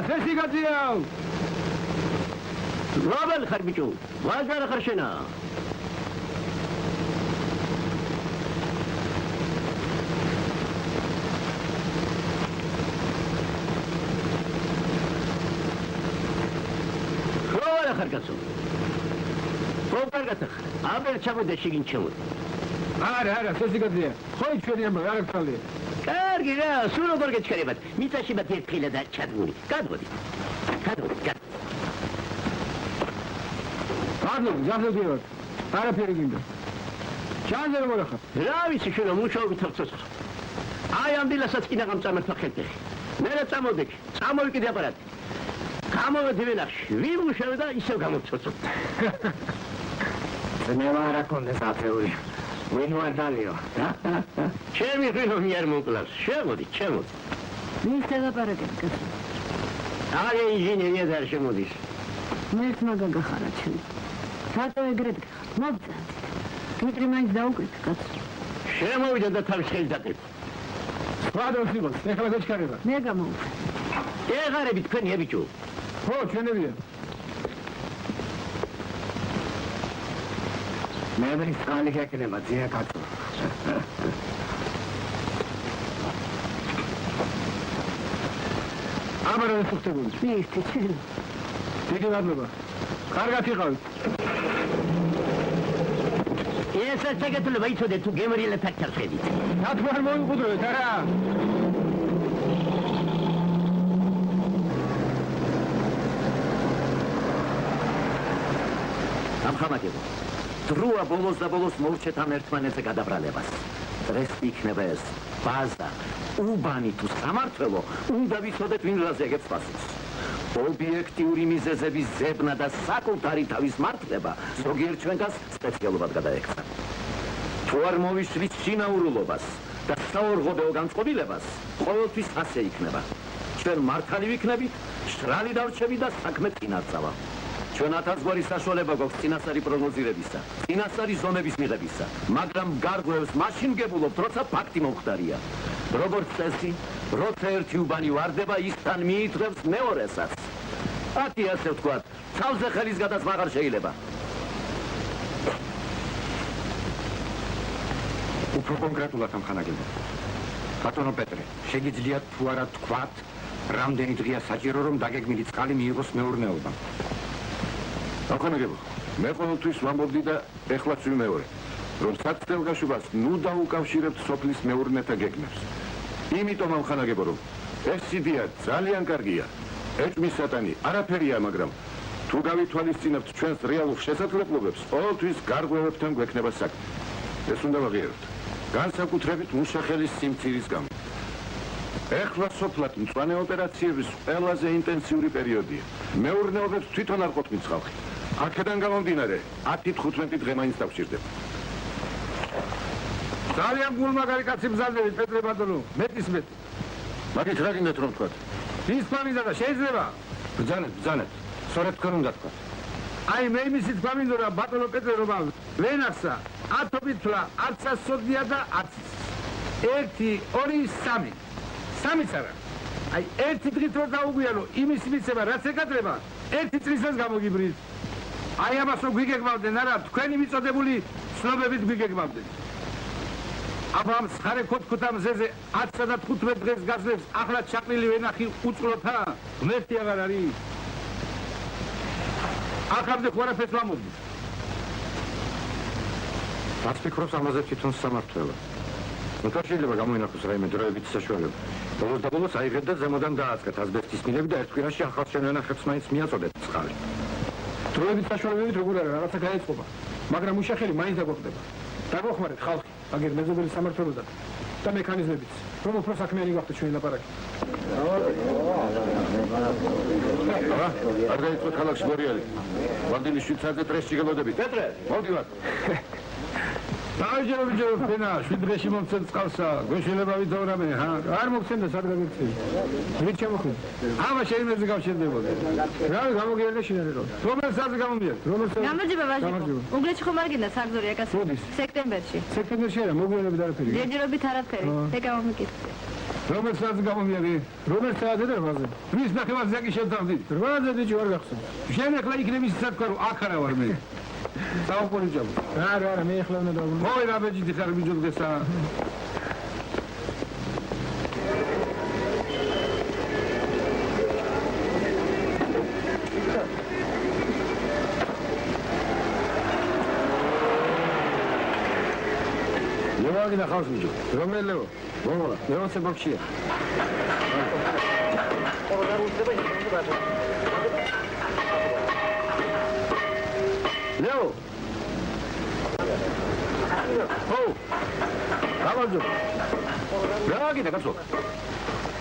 სესი გაწირავ. რაბელ ხარ ბიჭო? ვაზარ ხარ შენა? რა ხარ კაცო? პროგრამად ხარ. აბერ ჩამოდე შიგინ ჩამოდე. არა, სესი გაწირავ. ხო, ჩვენი ამბავი არ გქალია. კარგი რა, სულ როგორ გეჩქერებათ? მიწაში მათ ერთხილა და ჩადგური. გადმოდი. ჯანმრთელობად. არაფერი გინდა. ჩანზე როგორ ხარ? რა ვიცი შენ მუშაობი თავცოცხ. აი ამ დილასაც კიდე გამწამეთ ხეთე. მე წამოდი. წამოვიკიდე აპარატი. გამოვედი ვენახში. ვიმუშავე და ისევ გამოცოცო. მე ვარ კონდეს აფეული. ვინ ვარდალიო? ჩემი ღირო მიერ მოკლავს. შემოდი. ვის დაგაპარაკეთ კაცო? აი ინჟინერია და შემოდის. მეც მაგა გახარა ჩემი. რატო ეგრეთ გახარ? მოგწადეთ. პიტრი მაინც დაუკვით, კაცო. შემოვიდა და თავის ხელს დაკეთ. სხვადასხვა იყოს, ეხლა გაჩქარება. მე გამოვუშვი. ეღარები თქვენია ბიჭო. ხო, ჩვენებია. მე წყალი გეკნება, ძია კაცო. აბა რა ხდება? მისთი ჩილო. დიდი მადლობა. კარგად იყავით. ესაც შეგეძლება იცოდე თუ გემრიელა თაკარს ხედით. რა თქმა უნდა მოიყვდროთ, არა? ამხამაგებო. დროა ბოლოს და ბოლოს მოურჩეთ ამ ერთმანეთზე გადაბრალებას. დღეს იქნება ეს ბაზა, უბანი თუ სამართველო, უნდა ვიცოდეთ ვინ რაზე ეგებს პასუხს. ობიექტიური მიზეზების ზებნა და საკუთარი თავის მართლება ზოგიერთ ჩვენგანს სპეციალურად გადაექცა. თუ არ მოვისვით შინაურულობას და საორღობეო განწყობილებას, ყოველთვის ასე იქნება. ჩვენ მართალი ვიქნებით, შრალი დავრჩები და საქმე წინასწავა. ჩვენ ათასგვარი საშუალება გვაქვს წინასწარი პროგნოზირებისა, წინასწარი ზომების მიღებისა, მაგრამ გარღვევს მაშინ გებულობთ, როცა ფაქტი მომხდარია. როგორც წესი, როცა ერთი უბანი ვარდება, ისთან მიიწევს მეორესაც. ათი ასე ვთქვათ, თავზე ხელის გადაცმა აღარ შეიძლება. უფრო კონკრეტულად ამხანაგებო. ბატონო პეტრე, შეგიძლიათ თუ არა თქვათ, რამდენი დღეა საჭირო, რომ დაგეგმილი წყალი მიიღოს მეურნეობამ? ამხანაგებო, მე ყოველთვის ვამბობდი და ეხლაც ვიმეორე, რომ საცდელგაშობას ნუ დაუკავშირებთ სოფლის მეურნეთა გეგმებს. იმიტომ ამხანაგებო, რომ ეს იდეა ძალიან კარგია. ეჭვმის სატანი არაფერია, მაგრამ თუ გავითვალისწინებთ ჩვენს რეალურ შესაძლებლობებს, ყოველთვის გარღვევებთან გვექნება საქმე. ეს უნდა ვაღიაროთ. განსაკუთრებით მუშახელის სიმცირის გამო. ეხლა სოფლად მწვანე ოპერაციების ყველაზე ინტენსიური პერიოდია. მეურნეობებს თვითონ არ ყოფნის ხალხი. აქედან გამომდინარე, 10-15 დღე მაინც დავჭირდება. ძალიან გულმაგარი კაცი მზადდებით, პეტრე ბატონო, მეტის მეტი. მაგით რა გინდათ რომ თქვათ? ის თქმიდა და შეიძლება? ბრძანეთ, სწორედ თქვენ უნდა თქვათ. აი მე იმისი თქვა მინდო რა ბატონო პეტრე რომ ვენახსა, ათობით თვლა, არც ასოდია და არც 1, 2, 3. სამიც არა. აი ერთი დღით რომ დაუგვიანო, იმის მიცემა რაც ეკადრება, ერთი წლისას გამოგიბრით. აი ამას რომ გვიგეგმავდნენ, არა, თქვენი მიწოდებული ცნობებით გვიგეგმავდნენ. აბა ამ ცხარე ქოთქოთა მზეზე 10 და 15 დღეს გაძლევს, ახლა ჩაყრილი ვენახი უწყლოთა, ღმერთი აღარ არის. ახამდე ხო არაფერს ვამოძდი. რაც ფიქრობს ამაზე თვითონ სამართველო. ნუ შეიძლება გამოინახოს რაიმე დროებით საშუალება. ბოლოს და ბოლოს აიღეთ და ზემოდან დააწყეთ ასბესტის მილები და ერთ კვირაში ახალ შემონახებს მაინც მიაწოდეთ წყალი. დროებით საშუალებებით როგორ არა, რაღაცა გაეწყობა. მაგრამ უშახელი მაინც დაგვხვდება. დაგვეხმარეთ ხალხი, აგერ მეზობელი სამართველოდან და მექანიზმებიც, რომ უფრო საქმიანი გახდეთ ჩვენი ლაპარაკი. არ გაიწვეთ ქალაქში გორიალი. ვარდილი 7 საათზე ტრესში გელოდებით. პეტრე, მოვდივარ. დაიჯერო ბიჭო, ფენა, 7 დღეში მომცემ წყალსა, გვეშლება ვითომ რამე, ჰა? არ მომცემ და სად გაგეცემ? ვით შემოხვიდე? აბა შეიმეზე გავშენდებოდი. რა გამოგიარდა შინაგან? რომელ საათზე გამომიარდა? რომელ საათზე? გამარჯობა ბაჟიკო. გამარჯობა. უგრეთში ხომ არ გინდა საგზური აკაცი? როდის? სექტემბერში. სექტემბერში არა, მოგვიანებით არაფერი. ჯერჯერობით არაფერი. ეგ გამომიკითხე. რომელ საათზე გამომიარდი? რომელ საათზე და რაზე? ვის ნახევარზე კი შევთავდი? 8-ზე ბიჭო არ გახსოვს. შენ ახლა იქნები სათქვა რომ აქ არა ვარ მე. საუბრიჯამო. არა, მე ახლა უნდა დავუბრუნო. ой, რა ბეჭდი ხარ ბიჭო დგესა. ლევაგი და ხავს ბიჭო. რომელი ლევო? მომა, ლევოც ბოქშია. ლევო. ო! გამარჯო. რა გინდა კაცო?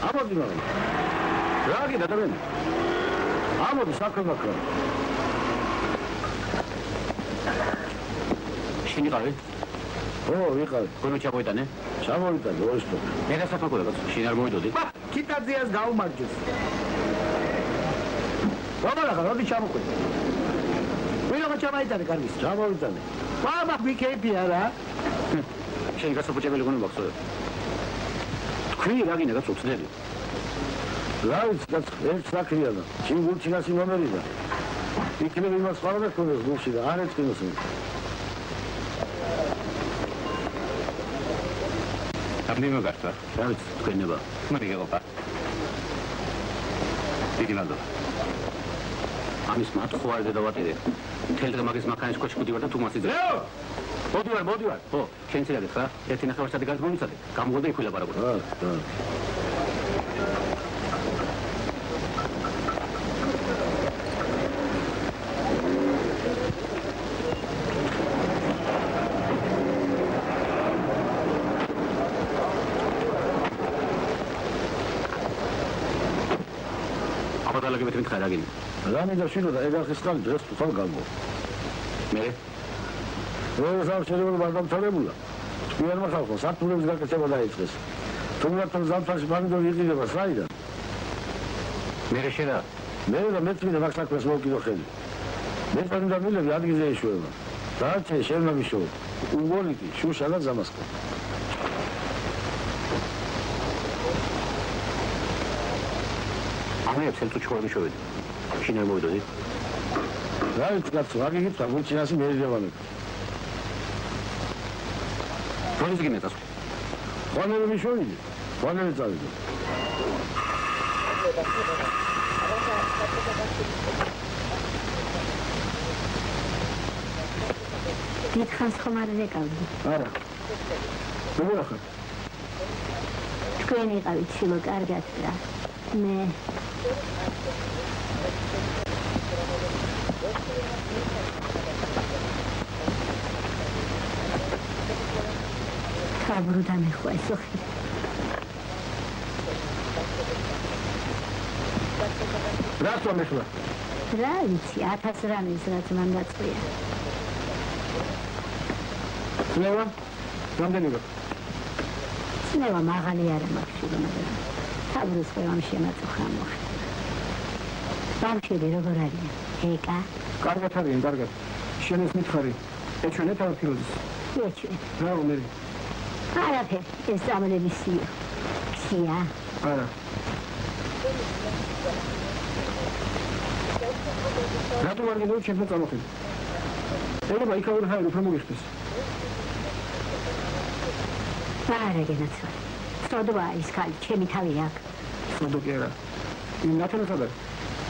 ამოდი მაგრამ. რა გინდა დაბენ? ამოდი საქმე აქვს. შენი ყავი? ო, ვიყავი. კონო ჩამოიტანე? ჩამოვიტანე ოისто. მე რა საფაქოა კაცო? შენ არ მოვიდოდი? კიტაძიას გაუმარჯოს. რომალა ხარ, როდი ჩამოყვე? ვინ აღარ ჩამოიტანე კარგის? ჩამოვიტანე. Baba mikeypia რა. შენ გასაფუჭებელი გონება ხსოვდა. თქვი რა გინდა გაწუწდები. რა ვიცი, ერთ საქმეა და ჩინგულჩინასი ნომერი და იქნებ იმას ხარ და ქონდეს გულში და არ ეწყინოს. ამდენი მოგართა. რა ვიცი, თქვენება. მოდი გეყოფა. იგინადო. ამის მათხოვარ და დავატირე. მთელი დღე მაგის მანქანის კოჩი მოდივარ და თუ მასიძე. ლეო! მოდივარ. ხო, შენ ცირაგე ხარ? 1.5 საათი გამომიცადე. გამოგდა იქ ვილაპარაკო. და. აბადალაგებით მითხარ რა გინდა. რამე და შვილო და ეგახის ხალ დღეს თვითონ გამო. მე რო სამშობლო ბარდამთავრებულა. თქვენ ხალხო საფრთხების გაკეთება დაიწყეს. თუმცა ზამთარში ბანდო ვიყიდება საიდან. მე შენა მე და მე წმინდა მაგ საქმეს მოვკიდო ხელი. მე წმინდა მილები ადგილზე ეშვება. დაჩე შემნამიშო. უგონიკი შუშა და ზამასკა. ამებს ერთ უჩხორი შევედი. შინერ მოვიდოდი. რა ვიცი კაცო, აგიგით გულჩინასი მეერჯავანები. როდის გინეთას? ხანელი მიშოვიდი. ხანელი წავიდი. დიდხანს ხომ არ ეკავდი. არა. როგორ ახლა? თქვენ იყავით შილო კარგად და მე ხაბრო დამეხვა სოხი. რას ვამეხლა? რა ვიცი, 1000 რამის რაც მან დაწყვია. წნევა? რამდენი გქონდა? წნევა მაღალი არა მაქვს შილო, მაგრამ ხაბროს ყველამ შემაწუხა მოხდა. ბავშვები როგორ არიან? ეკა? კარგად არიან, კარგად. შენ ეს მითხარი. ეჩვენეთ ამ ფილოზის. ეჩვენ. რა უმერი? არაფერი, ეს ამლების სია. სია? არა. რატომ არ გინდა ჩემთან წამოხედი? ეხლა იქაურ ხარ უფრო მოგიხდეს. არა გენაცვალე. სოდვა ის ხალი, ჩემი თავი აქ. სოდო კი არა. იმ ნათელსა და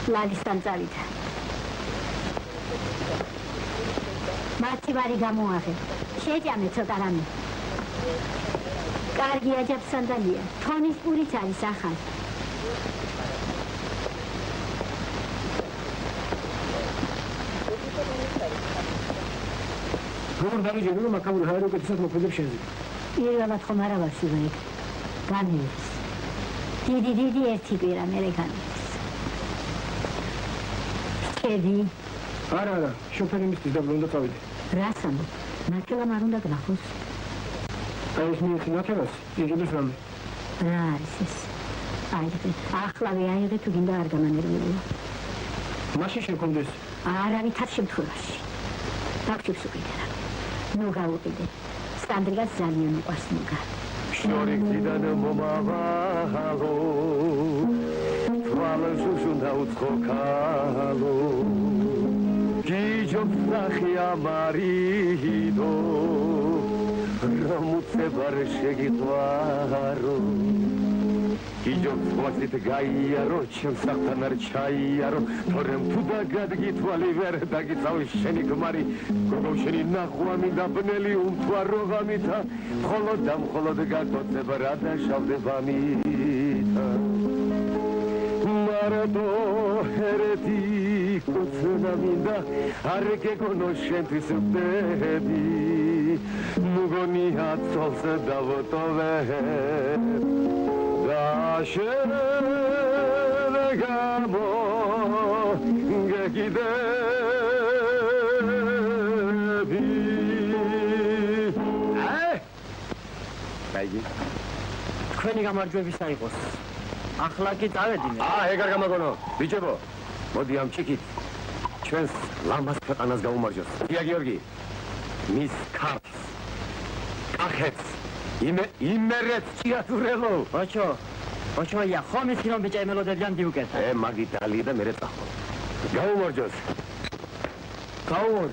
ლალისთან წავიდა. მათი ვარი გამოაღე. შეჭამე ცოტა რამე. კარგი აჯაბსანდალია. თონის პურიც არის ახალ. როგორ დამიჯერე რომ აქაურ ხარ უკეთესად მოქმედებს შენზე. პირველად ხომ არა ვარ სულეგ. განივლის. დიდი ერთი კვირა მერე განივლის. კედი. არა, შოფერი მისთვის და უნდა წავიდე. რასამ? ნაკელამ არ უნდა გნახოს. აი ეს მიიხი ნათელას, იგივეს რამე. რა არის ეს? აიღე, ახლავე აიღე თუ გინდა არ გამანერვებულა. მაშინ შეგონდეს. არ არის თარ შემთხვევაში. დაგჭირს უკიდე რა. ნუ გავუყიდე. სანდრიგას ძალიან უყვარს ნუგა. შორიგიდან მომავალო თვალს უნდა უცხო ქალო გიჯობ სახია მარიდო რომ უწევარ შეგიყვარო გიჯობ სხვაცით გაიარო ჩემ სახთან არ ჩაიარო თორემ თუ დაგადგითვალი ვერ დაგიწავი შენი გმარი გოგო შენი ნახვა მინდა ბნელი უმთვარო ღამითა მხოლოდ და მხოლოდ გაგოცებ რა დაშავდება მითა მარადო ერეთი კოცნა მინდა არ გეგონო შენთვის ვდები მგონია ცოლს დავტოვე შენ გამო გეკიდები გაიგი თქვენი გამარჯვების აიყოს ახლა კი წავედინე ეგარ გამაგონო ბიჭებო მოდი ამ ჭიქით ჩვენს ლამაზ ქვეყანას გაუმარჯოს. დია გიორგი მის ქარს, კახეთს, იმერეთს ჭიათურელო. ოჩოია, ხომ ისი რომ ბიჭა მელოდებიან დიუკეთ. მაგი დალი და მერე წახო. გაუმორჯოს. გაუმორ.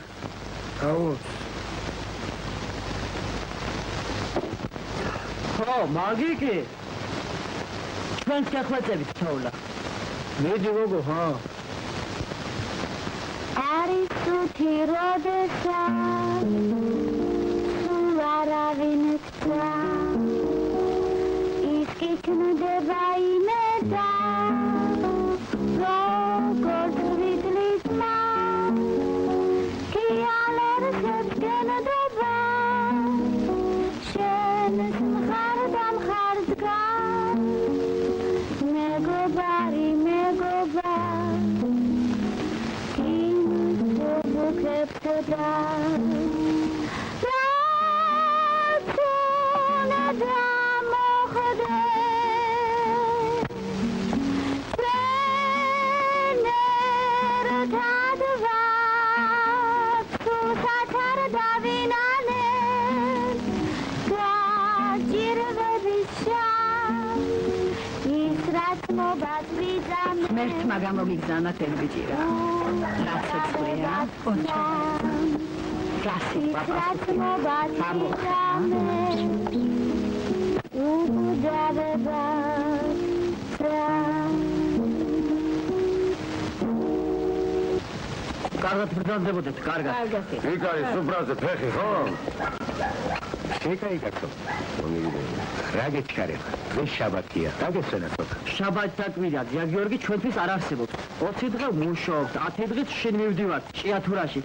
ხო, მაგი კი. ჩვენს გახლეწებით თოვლა. მედი გოგო, ხო. არის თუთი როდესაც სულ არავინ გწვა ის კი ჩნდება იმედა როგორც ვითლის მას კი ალერსებს გენდება შენს მხარდ დგას მეგობარი Kepteda Ratsuna damokhde Trener tadva Susatar davinane Gajirve bisham Israt mobat vidam მერთ მაგამოგიგზავნა თელბიჭირა. რაც ეცვლია, ოჩო. კლასიკ პაპას. კარგად ბრძანდებოდეთ, კარგად. იქ არის სუბრაზე ფეხი, ხო? შეკაიკაცო. რა გეჩქარება? დღეს შაბათია. დაგესვენა ცოტა. შაბათს დაკვირა, ძია გიორგი ჩვენთვის არ არსებობს. 20 დღე მუშაობთ, 10 დღით შინ მივდივართ ჭიათურაში.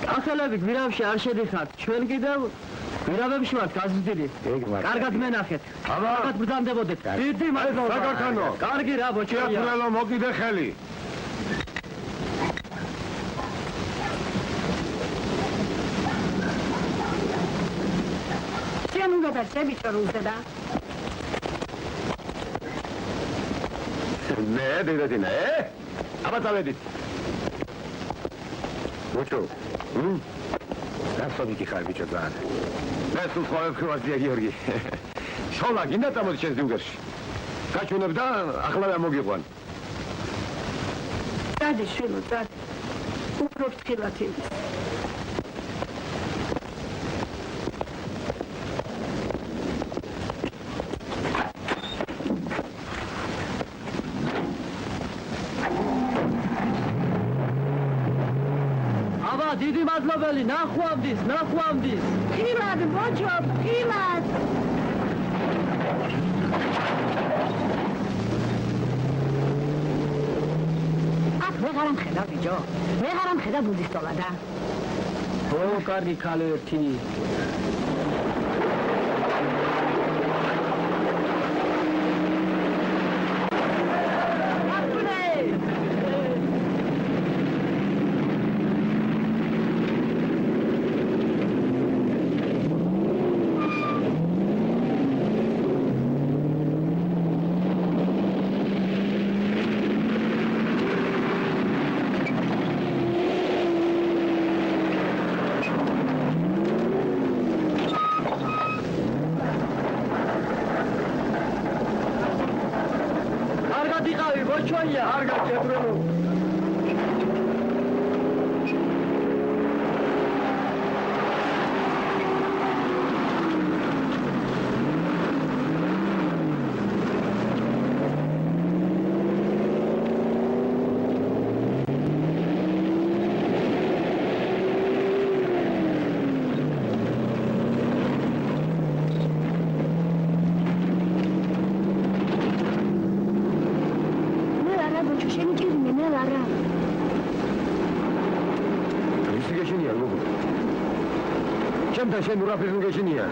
კახელები გვირავში არ შედიხართ, ჩვენ კიდევ გვირავებში ვართ გაზრდილი. კარგად მენახეთ. კარგად ბრძანდებოდეთ. დიდი მადლობა. საგარქანო. კარგი რა ბოჭია. ჭიათურელო მოგიდე ხელი. ბიჭო რუსედა. Ne, dedine, Ama taledit. Uçu. Nasıl iki kalbi çözler? Nasıl koyup kıvazıya Georgi? Şola, yine tam o çizdim görüş. Kaç önüpte akla ve mogi koyan. Hadi şunu, hadi. Uprop skilatıyız. დიდი მადლობელი, ნახვამდის. Ღილად, ბოჭო, ღილად. აქ ვეღარ ამხედა, ბიჭო. ვეღარ ამხედა ბუძისტოლა და. ო, კარგი ქალი ერთი. Boçoya, argat yatıralım. Ჩემთან შენ ურაფრიზმ გეშინია.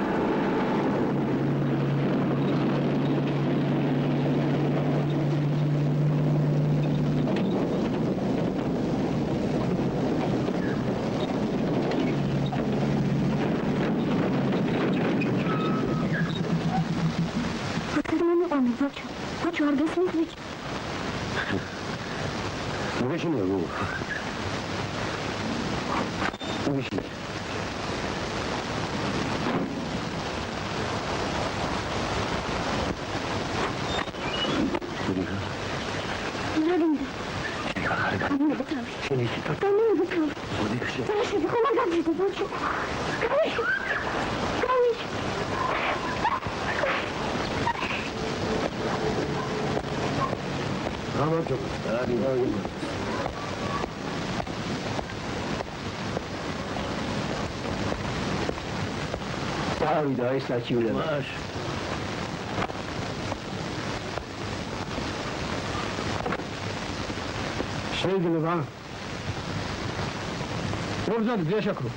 ბოჭო, არ გესმის ბიჭო. გეშინია გოგო. გეშინია. მოდიხარ. რაგინდა? გამიიღე თავი. შენი სიტყვა. გამიიღე თავი. მოდიხარ. დაშვები, ხომ არ გაგვიძე, ბოჭო. გავიშ. გამარჯობა. არის გამარჯობა. დავიდა ეს საჩივლება. მაშ. შეიძლება. ორზად დიაშაქრო.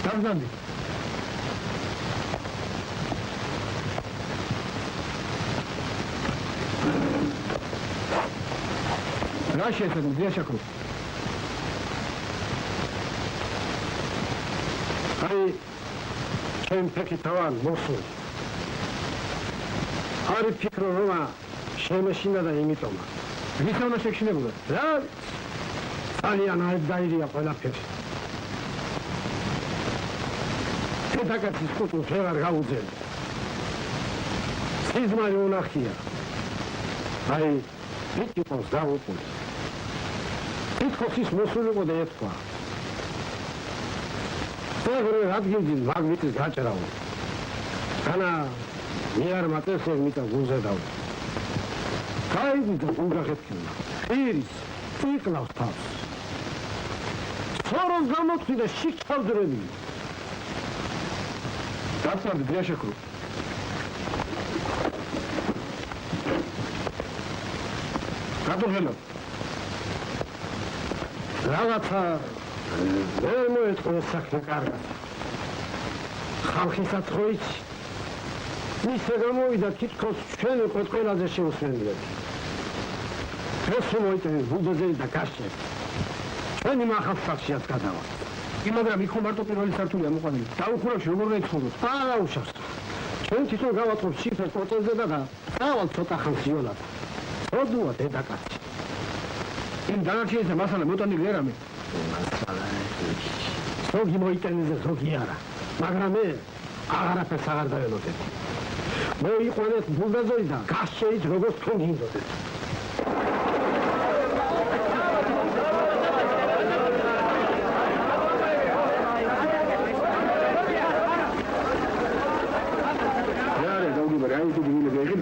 დავზანდი. რა შეეცადე დიაშაქრო? აი ჩემ ფეხითავან მოსულ. არის ფიქრო რომ შემეშინა და იმიტომა. ვის უნდა შეგშინებოდა? რა? ძალიან არ დაირია ყველაფერი. დედაკაცის კუთხეს ვერ გაუძენ. სიზმარი უნახია. აი ვიჭოს დაუყურე. თვითონ მოსულიყო და ეთქვა. ეგრე ადგილი მაგნიტის გაჭრაო. განა მიარ მატესებ მიტა გულზე დავა. გაიგო უგახეთქინა. ირის ციკლავს თავს. სოროს გამოთქვი და შიჩავდრები. გასვარდი დიაშაქრო. გადოღელა. რაღაცა ვერ მოეწყო საქმე კარგად. ხალხისაც ხო იცი. ისე გამოვიდა თითქოს ჩვენი ყველაზე შეუსვენდები. ეს მოიწევს ბულდოზერი და გაშლებს. ჩვენი მახასიათს გადავა. მაგრამ იქ მარტო პირველი სართულია მოყვანილი. დაუხურავში როგორ გაიცხოვოთ? არა უშავს. ჩვენ თვითონ გავაწყობ შიფრს პროცესზე და დავალ ცოტა ხანს იონად. როდუა დედაკაცი. იმ დანარჩენისა მასალა მოტანილი არ ამე. ზოგი მოიტანიზე ზოგი არა. მაგრამ მე აღარაფერს აღარ დაველოდებ. მოიყვანეთ ბულდოზერი და გასშეით როგორც თქვენ გინდოდეთ.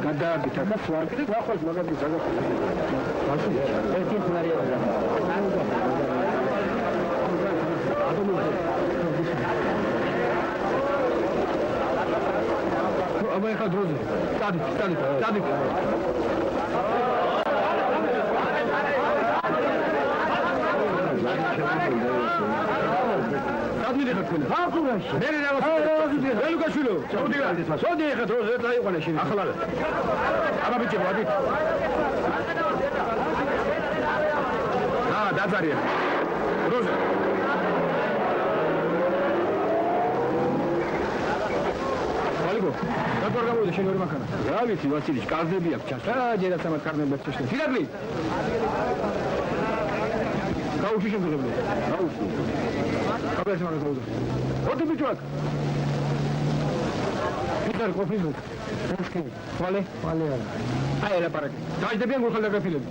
გადააბით აქ ვარკიდეთ ახლა მაგათი ზაგაფი. ერთი თვარია და. აბა ახლა დროზე. დადი. ადმირე ხარ თქვენ. აკურაში. მე რა ველუკაშვილო. სოდი ხა დროზე დაიყვანე შენ. ახლა. აბა ბიჭო ვადი. დაძარია. დროზე. ვალიკო, დაკوار გამოვიდა შენ ორი მანქანა. რა ვიცი ვასილი, კარნები აქვს ჩას. ჯერაც ამათ კარნები აქვს შეშლი. ფიდაბლი. გაუში შემდგრები. გაუში. აბა ეს მაგას დაუძა. ოდი ბიჭო აქ. ფიდარ კოფიზო. ესკი. ვალე არა. აი ელაპარაკე. დაიდებიან გულხელ დაგაფილები.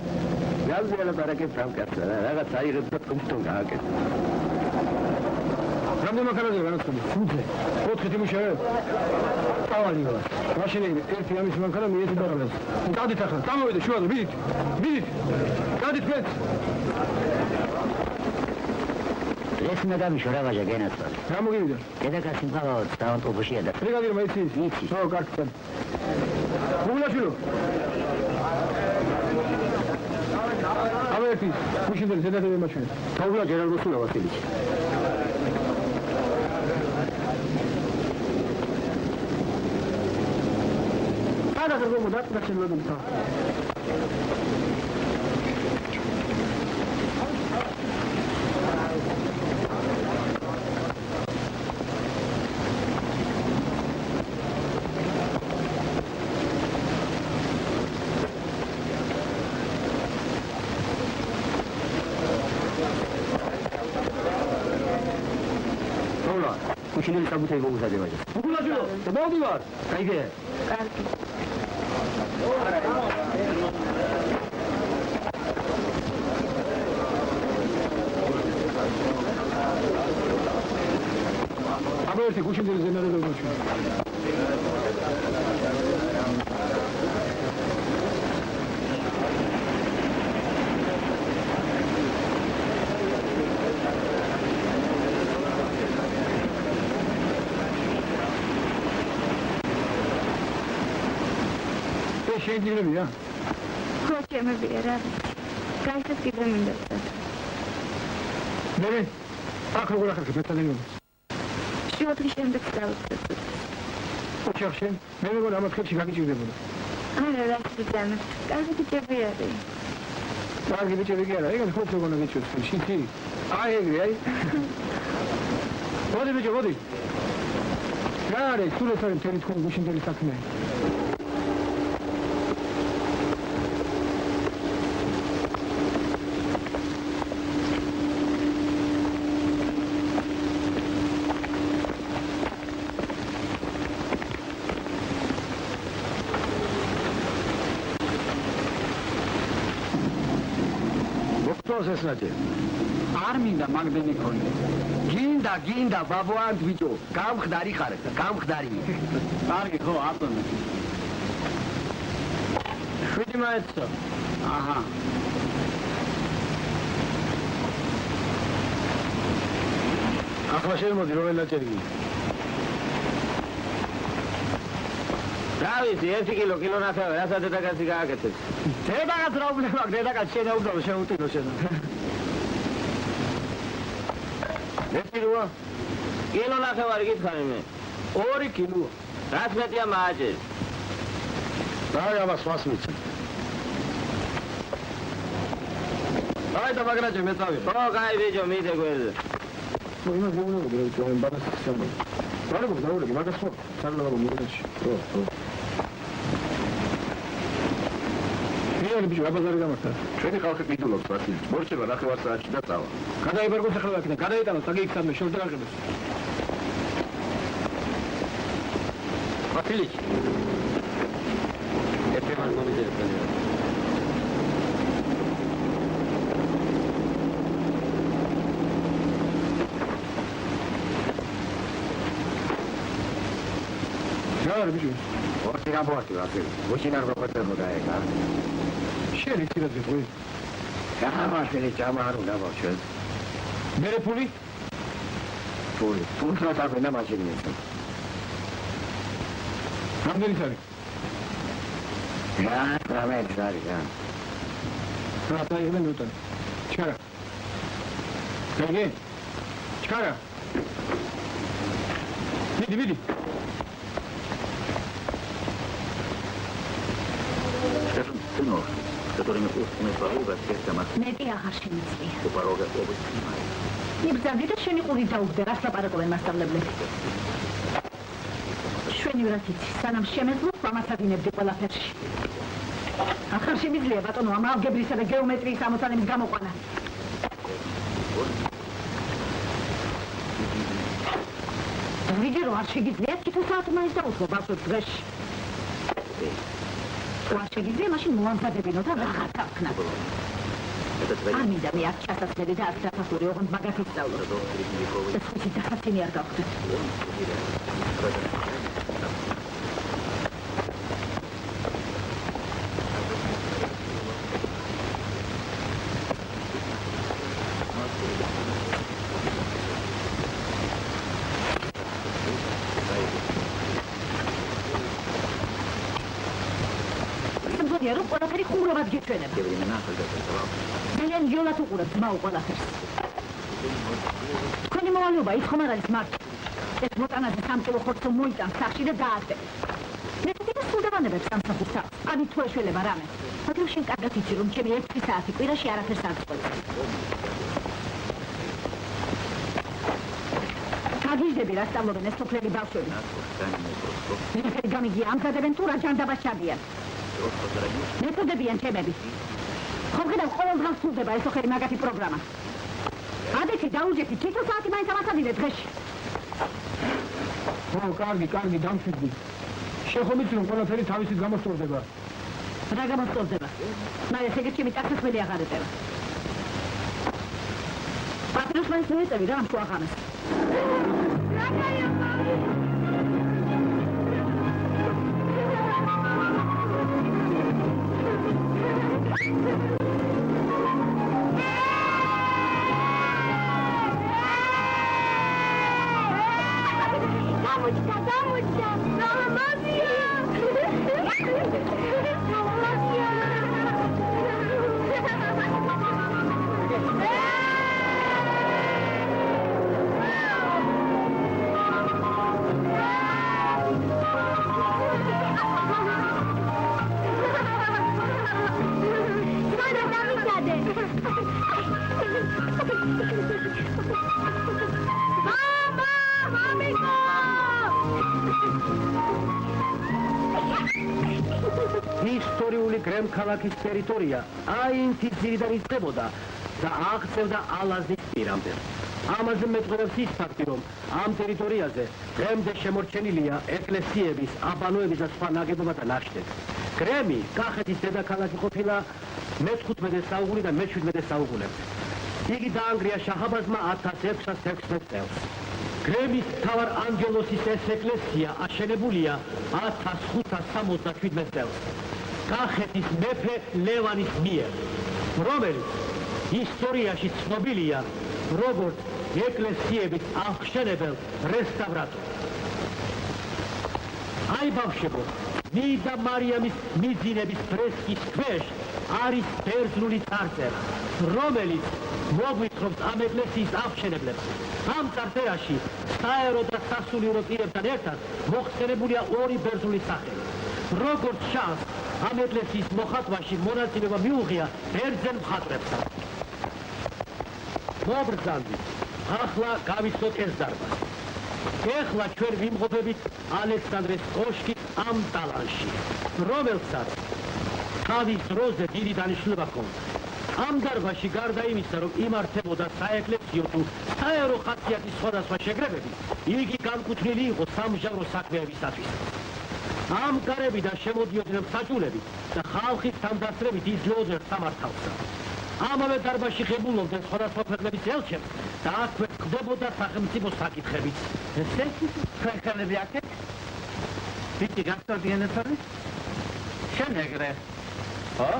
რაზე ელაპარაკე ფრანკასა. რაღაც აიღებს და კომპიუტერ გააკეთე. რამდენი მანქანაზე განაცხადი? 5-ზე. 4 თიმუშე. ავალი ვარ. მაშინ ერთი ამის მანქანა მიეცი დაღლას. დადით ახლა. გამოვიდე შუაზე, მიდით. დადით მეც. ეს უნდა გამიშო რა ვაჟა გენაცვალ. რა მოგივიდა? დედაკაცი მყავაოდ დავანტობოშია და. ბრიგადირმა იცის? იცის. ხო, კარგად. გულაშვილო. აბა ერთი, მუშინდელი დედაკაცი მაჩვენე. თავლა ჯერალ რუსულა ვასილიჩი. არა და გომო დაწყვეტილ მოდითა. გუშინელი საბუთები მოგუზადე მაჯას. უგულაჯო, მოვდივარ. გაიგე? კარგი. აბა ერთი გუშინელი ზენერატორი მოჩვენა. შეგიძლია? ხო, ჩემებია რა. გაიცეთ კიდე მინდა. მე აქ როგორ ახერხე მეტალინო? შევადგე შემდეგ დავწერთ. ოჩახშენ, მე მეგონა ამ ხელში გაგიჭირდებოდა. არა, რა შეიძლება. კარგი ბიჭები არის. კარგი ბიჭები კი არა, ეგ ხო შეგონა გიჭირს ხელში. აი ეგრე, აი. მოდი ბიჭო, მოდი. რა არის, სულ ეს არის მთელი თქვენ გუშინდელი საქმე. ესნაჭე. არ მინდა მაგდენი ქონი. გინდა ბაბუანთ ბიჭო, გამხდარი ხარ, გამხდარი. კარგი ხო, აბდონე. შვიდი მაეცო. აჰა. ახლა შემოდი რომელი ნაჭერია. დავიცი 1 კილო კილონათევე, რასაც დედაკაცი გააკეთებს. დედაკაც რა უბრალოდ მაგ დედაკაც შეეუბნო შეუტინო შენ. მეთქივა? კილონათევარი გითხარი მე. 2 კილო. რაც მეტია მააჭერ. აი ამას მას მიცი. აი და მაგრაჭე მეწავი. ხო, კაი ბიჭო, მიდე გვერდზე. ნუ იმას გეუბნება რომ ჩვენ ბანას ხსენდება. არა მოგდაურები მაგას ხო? საგლავო მოგდაში. ხო. მიერები ბიჭო, აბაზარი გამართა. ჩვენი ხალხი ყიდულობს ვასილი. მორჩება ნახევარ საათში და წავა. გადაიბერგო ახლა აქედან. გადაიტანო საგეიქცადმე შორდა გაყიდოს. ვასილი. ეფემან მომიდე. რა ბიჭო? ორთი გამბოათი ვასილი. გუშინ არ გოხოთებოდა ეგა. შენი თირაძე ხო? გამაშელი ჯამა არ უნდა ბავშვებს. მე ფული? ფული რა თქმა მაჩინია. რამდენი არის? რა, რამე არის რა. რა დაიღე ნუტონ. ჩარა. გაიგე? ჩარა. მიდი. который мы устроили в аспектах მეტი აღარ შემიძლია. порога области. იბრძანდი და შენი ყური დაუგდე, რას ლაპარაკობენ მასწავლებლები. შვენი რაც იცი, სანამ შემეძლო, ამასადინებდი ყველაფერში. ახლა შემიძლია ბატონო ამ ალგებრისა და გეომეტრიის ამოცანების გამოყვანა. ვიდე რომ არ შეგიძლია თითო საათი მაინც დაუწყო ბავშვებს დღეში. არ შეგიძლია მაშინ მოამზადებინო და ვეღარ დავქნა. არ მინდა მე აქ ჩასასვლელი და აქ საფასური ოღონდ მაგას ისწავლო. ეს ხუთი დახაცინი არ გავხდეთ. რომ ყველაფერი ხუმრობად გეჩვენება. ძალიან იოლად უყურებ ძმაო ყველაფერს. თქვენი მოვალეობა ის ხომ არ არის მარტო. ეს მოტანაზე 3 კილო ხორცო მოიტანს სახში და დააწყებს. მე თვითონ სულ დავანებებ სამსახურს. ამით თუ ეშველება რამე. მაგრამ შენ კარგად იცი რომ ჩემი 1 საათი კვირაში არაფერს არ გწყვეტს. გაგიჟდები რა სწავლობენ ეს სოფლები ბავშვები. ვინახები გამიგია ამზადებენ თუ რა ჯანდაბას ჩადიან. მეთოდებიან თემები. ხომ გინდა ყოველდღიურად სრულდება ეს ოხერი მაგათი პროგრამა. ადეთი დაუჯეთი თითო საათი მაინც ამასადინე დღეში. ო, კარგი, დამშვიდდი. შეხომ იცი რომ ყველაფერი თავისით გამოსწორდება. რა გამოსწორდება? მე ესე იგი ჩემი ტაქსისმელი აღარ ეწევა. პატრონს მაინც ეწევი რა ამ შუახანას. Дамочка, Саламазия! ისტორიული გრემ ქალაქის ტერიტორია აინთის ძირიდან იწყებოდა და აღწევდა ალაზნის პირამდე. ამაზე მეტყველებს ის ფაქტი, რომ ამ ტერიტორიაზე დღემდე შემორჩენილია ეკლესიების, აბანოების და სხვა ნაგებობათა ნაშთები. გრემი კახეთის დედაქალაქი ყოფილა მე-15 საუკუნიდან მე-17 საუკუნემდე. იგი დაანგრია შაჰაბაზმა 1616 წელს. გრემის მთავარ ანჯელოსის ეს ეკლესია აშენებულია 1567 წელს. კახეთის მეფე ლევანის მიერ, რომელიც ისტორიაში ცნობილია როგორც ეკლესიების აღმშენებელ რესტავრატორი. აი ბავშვებო, ნიდა მარიამის მიძინების ფრესკის ქვეშ არის ბერძნული წარწერა, რომელიც მოგვითხრობს ამ ეკლესიის აღმშენებლებს. ამ წარწერაში საერო და სასულიერო პირებთან ერთად მოხსენებულია ორი ბერძნული სახელი. როგორც ჩანს, ამ ეკლესიის მოხატვაში მონაწილეობა მიუღია ბერძენ მხატვრებთან. მობრძანდი, ახლა გავიცოთ ეს დარბაზი. ეხლა ჩვენ ვიმყოფებით ალექსანდრეს კოშკის ამ ტალანში, რომელსაც თავის დროზე დიდი დანიშნულება ჰქონდა. ამ დარბაზში გარდა იმისა, რომ იმართებოდა საეკლესიო თუ საერო ხასიათის სხვადასხვა შეგრებები, იგი განკუთვნილი იყო სამჟავრო საქმეებისათვის. ამ გარებიდან შემოდიოდნენ მსაჯულები და ხალხის თანდასწრებით იძლეოდნენ სამართალსა. ამავე დარბაზში ღებულობდნენ სხვადასხვა ქვეყნების ელჩებს და აქვე ხდებოდა სახელმწიფო საკითხებიც. ესე თქვენ ხელები აქეთ? ვიწი გასწორდიანეთარი? შენ ეგრე. ხო?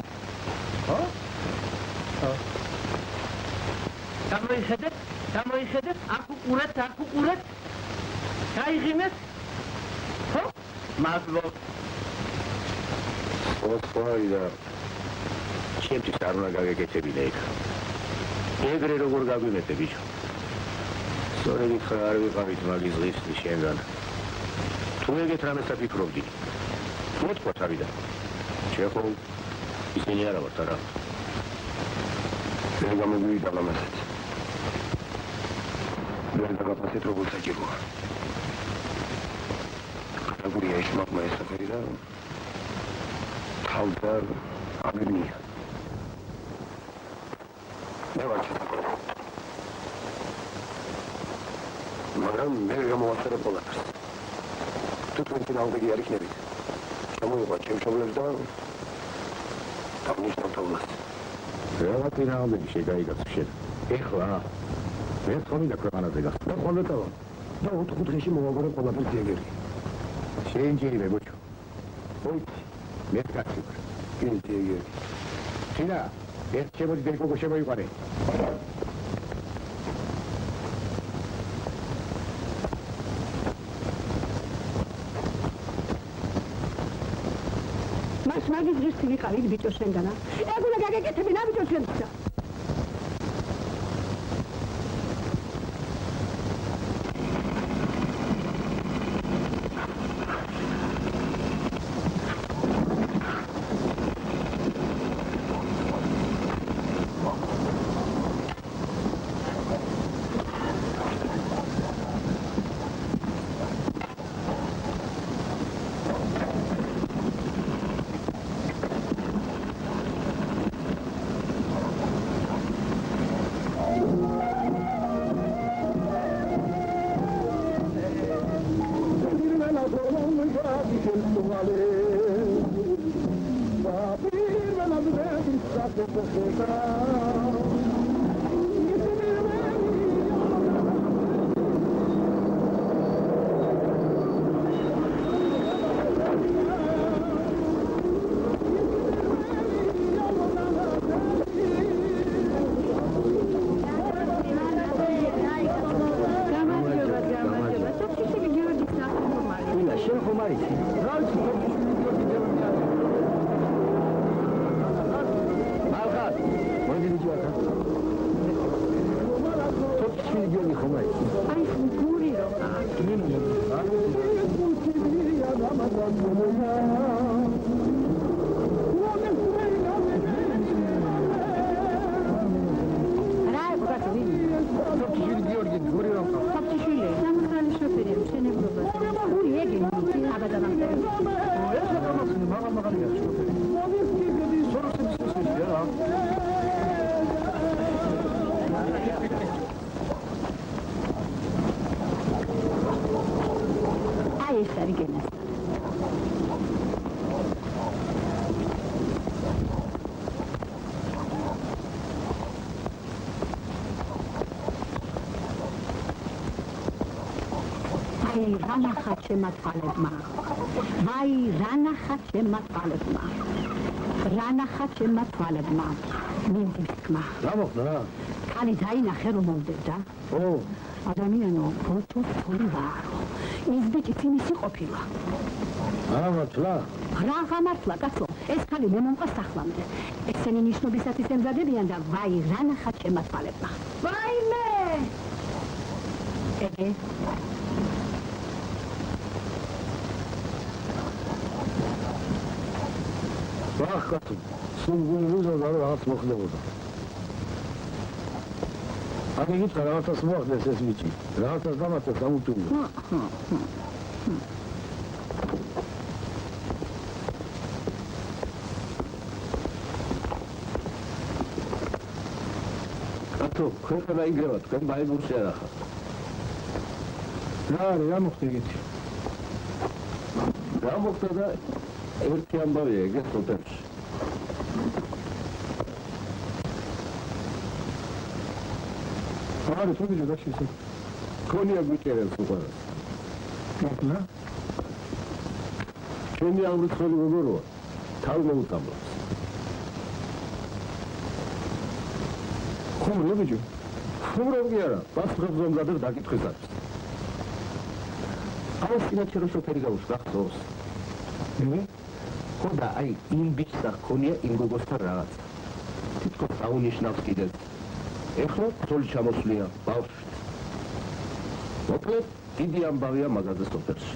გამოიხედეთ, აქ უყურეთ. გაიღიმეთ? ხო? მადლობ. ოხაიდა. ჩემთვის არ უნდა გაგეკეთებინე იქ. ეგრე როგორ გაგვიმეთე ბიჭო. სწორედ იქ არ ვიყავით მაგის ღირსი შენგან. თუ ეგეთ რამეს აფიქრობდი. მოთქვა თავიდან. შეხო ისინი არა ვართ არა. ვერ გამოგვიდა ამასაც. ვერ დაგაფასეთ როგორ საჭიროა. აგურია ის მაგმა ესაფერი და თავდა ამერნია. მე ვარ ჩაკო. მაგრამ მე გამოვასწრებ ყველაფერს. თუ თქვენი ნაუდეგი არ იქნებით. ჩამოიღო ჩემშობლებს და აღნიშნავ თავლას. რაღაც ნაუდეგი შეგაიგებს შენ. ეხლა მე თქონდა ქვეყანაზე გახდა. და ხოლმე და 4 დღეში მოვაგორე ყველაფერს ძეგერი. შენ ჯერიმე ბოჭო. ოი, მე კაცი ვარ. ძეგერი. თინა, ეს შემოდი გოგო შემოიყვანე. მაგის ღირსი ვიყავით ბიჭო შენგანა. ეგ უნდა გაგეკეთებინა ბიჭო შენსა. რანახა შემატყალებმა ვაი რანახა შემატყალებმა რანახა შემატყალებმა მინდისკმა რა მოხდა რა? კანი დაინახე რომ მოვდევდა ო, ადამიანო ბოჭოს თული ვარო ის ბიჭი ფინისი ყოფილა არა მართლა? რა გამართლა კაცო ეს ქალი მე მომყვა სახლამდე ესენი ნიშნობისათვის ემზადებიან და ვაი რანახა შემატყალებმა ვაიმე ეგე ვახ კაცო, სულ გულიზოდა რომ რაღაც მოხდებოდა. აგე გითხრა რაღაცას მოახდეს ეს ბიჭი, რაღაცას დამატებს ამუთუნდა. კაცო, ხერხა დაიგრევა, თქვენ ბაიბულში არ ახართ. რა არის, რა მოხდა იგეთი? რა მოხდა და ერთი ამბავია ეგეთ სოფელში. არის თუ ბიჭო დაშისე. ქონია გვიწერებს უყურებს. რა? ჩვენი ავრიცხველი გოგოროა, თავი მოუტამლებს. ხუმრობ ბიჭო. ხუმრობ კი არა, პასუხებს მომზადებ დაკითხვის არის. აუ სინაჩერო შოფერი გაუშვა ხსოვს. ხო და აი იმ ბიჭს ახონია იმ გოგოსთან რაღაცა. თითქოს დაუნიშნავს კიდეც. ეხლა ცოლი ჩამოსვლია ბავშვით. მოკლედ დიდი ამბავია მაგაზე სოფელში.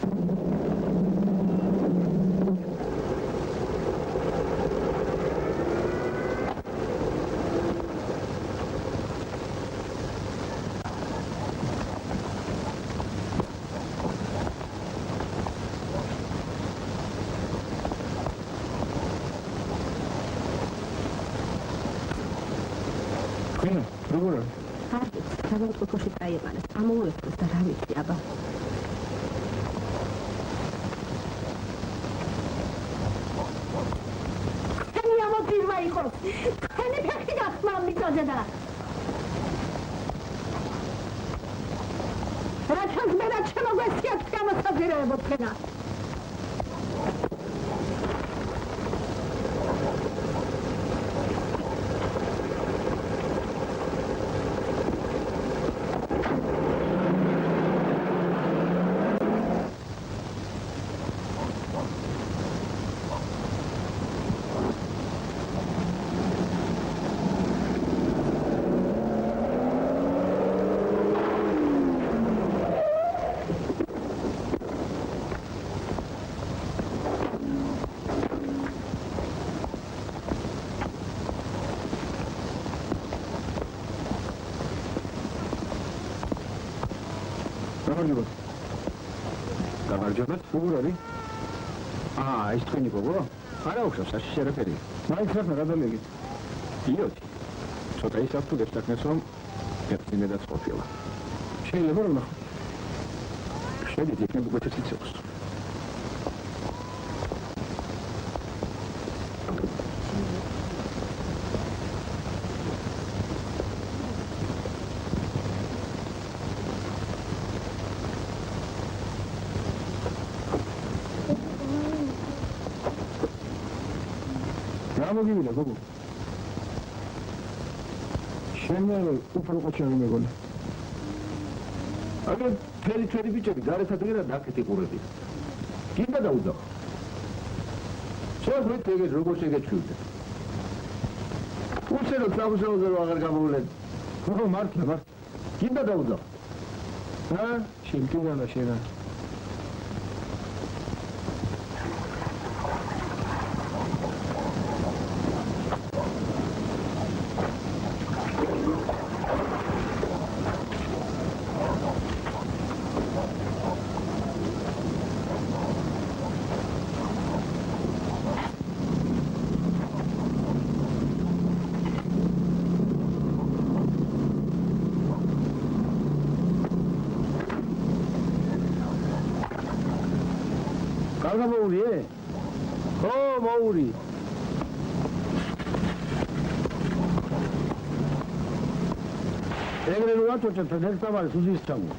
საავადმყოფოში წაიყვანეს, ამოუერთეს და რა ვიცი, აბა. თქვენი ამოფირმა იყოს, თქვენი ფეხი გახსნა მიწაზე და რა ჩანს მე რა შემოგვესიათ გამოსაძირეებო თქვენა. გამარჯობათ, როგორ არის? ეს თქვენი გოგო? არა უხსავს, საში შერაფერი. მაინც რა გადამეგეთ. იოთი. ცოტა ის აფთულებს საქმეს, რომ ერთინედაც ყოფილა. შეიძლება რომ ნახო. შედით იქნებ გუჩეც იცებს. გამოგივიდა გოგო. შენ უფრო ყოჩარი მეგონა. აგერ თელი ბიჭები გარეთადღირა ნაკეთი ყურები. კიდე დაუძახ. შევხვით ეგეთ როგორ შეგეჩვიდე. უშენო სამუშაოზე აღარ გამოვლენ. გოგო მართლა. კიდე დაუძახ. შენ კიდანა შენა. კარგა მოურიე? ხო, მოური. ეგრე რო აწოჭებთ ნექსტამარის უზის ჩამო.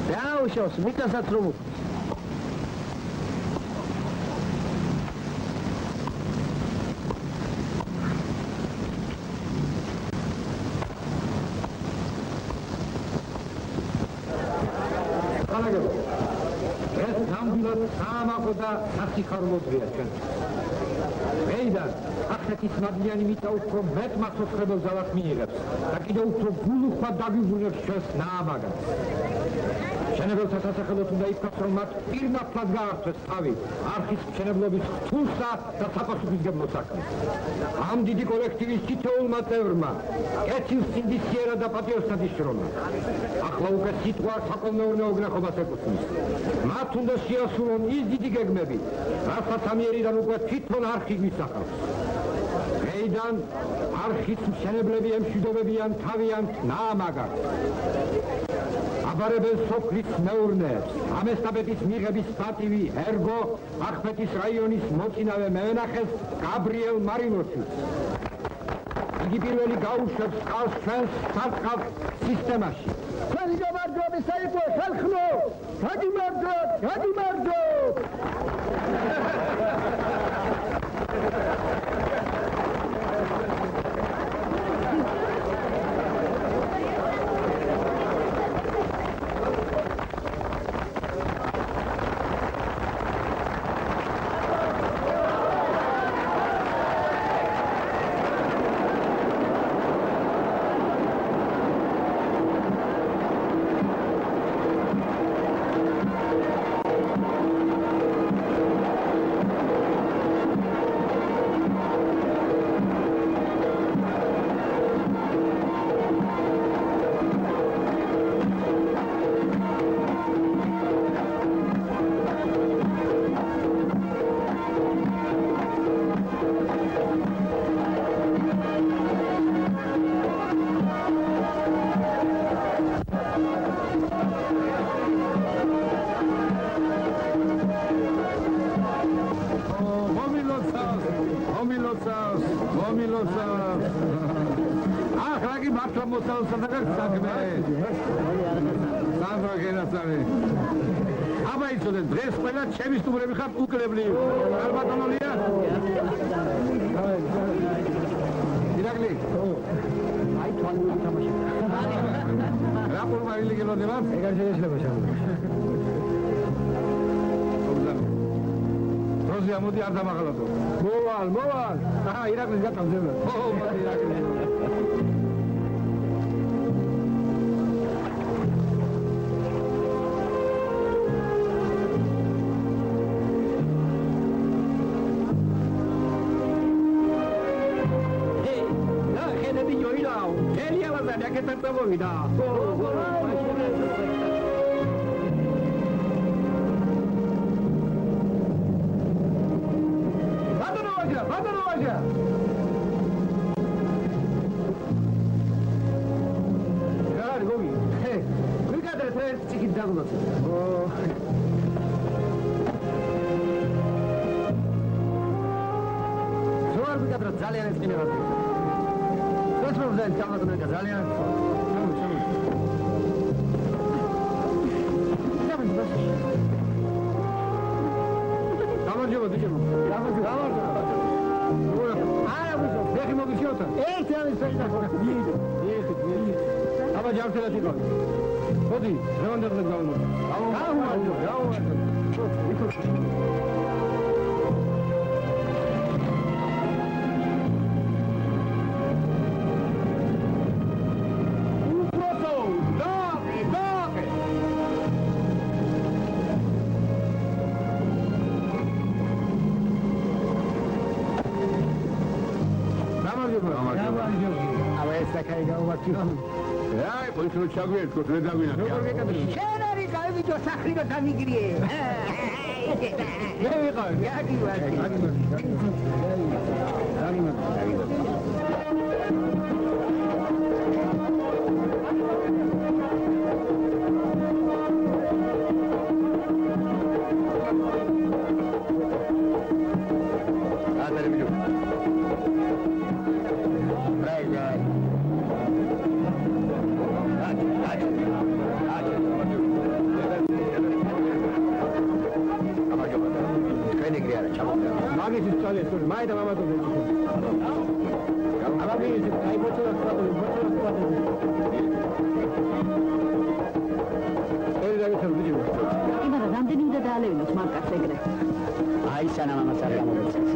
დაუშავს, მიტასაც რომ ეს ნამდვილად საამაყო და სასიქარმოძია ჩვენ. მეიდან ახეთის მადლიანი მიწა უფრო მეტ მაცოცხლებელ ძალას მიიღებს და კიდევ უფრო გულუხმად დაგიბრუნებს ჩვენს ნაამაგას. მშენებელთა სასახელოდ უნდა იფიქროს, რომ მათ პირნათლად გაართვეს თავი არხის მშენებლობის რთულსა და საპასუხისმგებლო საქმეს. ამ დიდი კოლექტივის თითოეულმა წევრმა კეთილ სინდისიერად და პატიოსთან ისროლა. ახლა უკვე სიტყვა საკოლმეურნეო ოგნახობას ეკუთვნის. მათ უნდა შეასრულონ ის დიდი გეგმები, რასაც ამიერიდან უკვე თვითონ არხი გვისახავს. დღეიდან არხის მშენებლები ემშვიდობებიან თავიანთ ნაამაგას. აბარებენ სოფლის მეურნეებს, ამ ესტაფეტის მიღების პატივი ერგო ახმეტის რაიონის მოწინავე მევენახეს გაბრიელ მარინოჩის. იგი პირველი გაუშვებს წყალს ჩვენს სარწყავ სისტემაში. ჩვენი გამარჯვება საერთო ხალხო! გადიმარჯვოთ! აბა იცოდეთ, დღეს ყველა ჩემი სტუმრები ხართ უკლებლი. არ ბატონოლია? ირაკლი? აი თვალი თამაში. რა პორმარილი გელოდებათ? ეგარ შეიძლება შემო. როზია მოდი არ დამაღალატო. მოვალ. ირაკლის გატავდება. მოდი ირაკლი. ძალიან ეწინება. Kontrolden tamamını kazanıyor. Tamam canım. გასა. ერთი ამის ფერდა ხო. მიიღეთ. აბა ჯანმრთელად იყავი. მოდი, რევანდერზე გავუმო. აი, პოლიცია ჩაგვიერთოთ, ვერ დავინახე. შენ არის გავიგო სახრი და გამიგრიე. მე ვიყავი. მაგის წალეს თუ მაი და მამა თუ აბა მიიღე აი ბოჭორა იმარა რამდენი უნდა დაალევინოთ მანკას ეგრე. აი სანამ ამას არ გამომეცეს.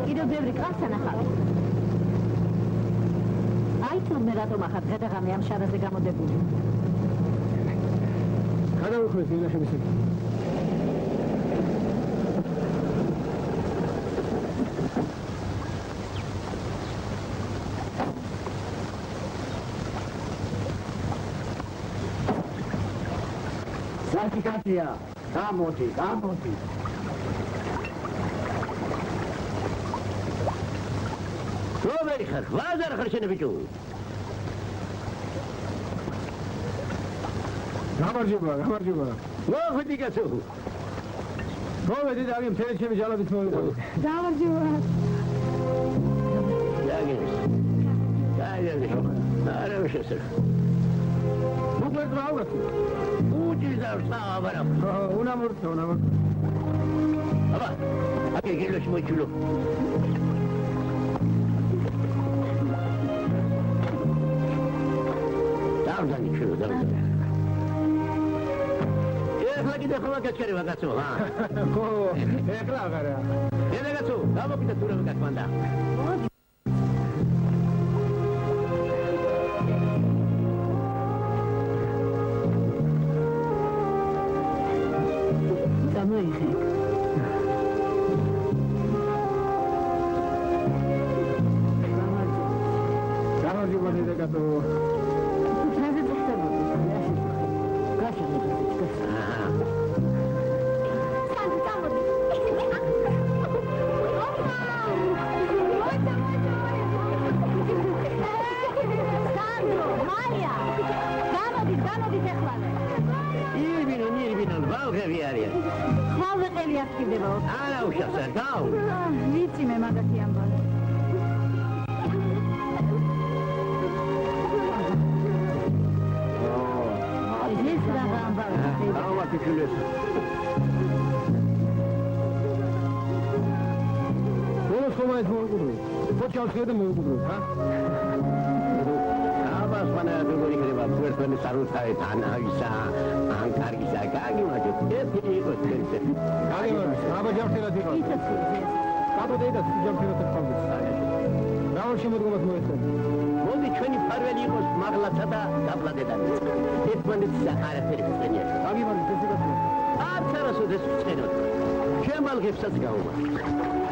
კიდევ ბევრი კაცს ანახავენ. აი თურმე რატომ ახარ გადაღამე ამ შარაზე გამოდებული. გადავიხმეს მინახების ეგ. სანტიკაცია, გამოდი. რომელი ხარ? ვაზარ ხარ შენ ბიჭო? გამარჯობა. მოხვედი კაცო. მოვედი და აი მთელი ჩემი ჯალობით მოვიყვანე. გამარჯობა. გაიგე. არა შეესწრა. მოგვეთ რა უღეთი? უჭირდა აბარა. უნამორთო. აბა, აკე გელოშ მოიჩულო. დავდანი ჩულო. ეხლა კიდე ხომა გაჩერება კაცო, ჰა? ხო, ეხლა აღარა. ედა კაცო, გამოკიდა თურმე გასმანდა. გამოიხე. გამარჯობა დედაკაცო. არა უშახსარ, დაუ. ვიცი მე მაგათი ამბავი. ეს რა ამბავი? დავა ფიქრეს. ბოლოს ხომ ეს მოუყურე? ფოჩალს ხედა მოუყურე, ჰა? აბას მანაა როგორი ხდება, ვერტმენი სარუთაი თანაისა, ანკარისა, გაგიმაჯო. ერთი იყოს ეს. აბა ჯანმრთელად იყავ. კაბო დედა ჯანმრთელად იყავ. რაულ შემოდგომას მოეწონა. მოდი ჩვენი ფარველი იყოს მაღლაცა და დაბლადედანი. ერთმანეთს არაფერი ხსენია. გაგიმაჯო ეს იყო. არც არასოდეს ვწენოთ. შემალღებსაც გაუმართლეთ.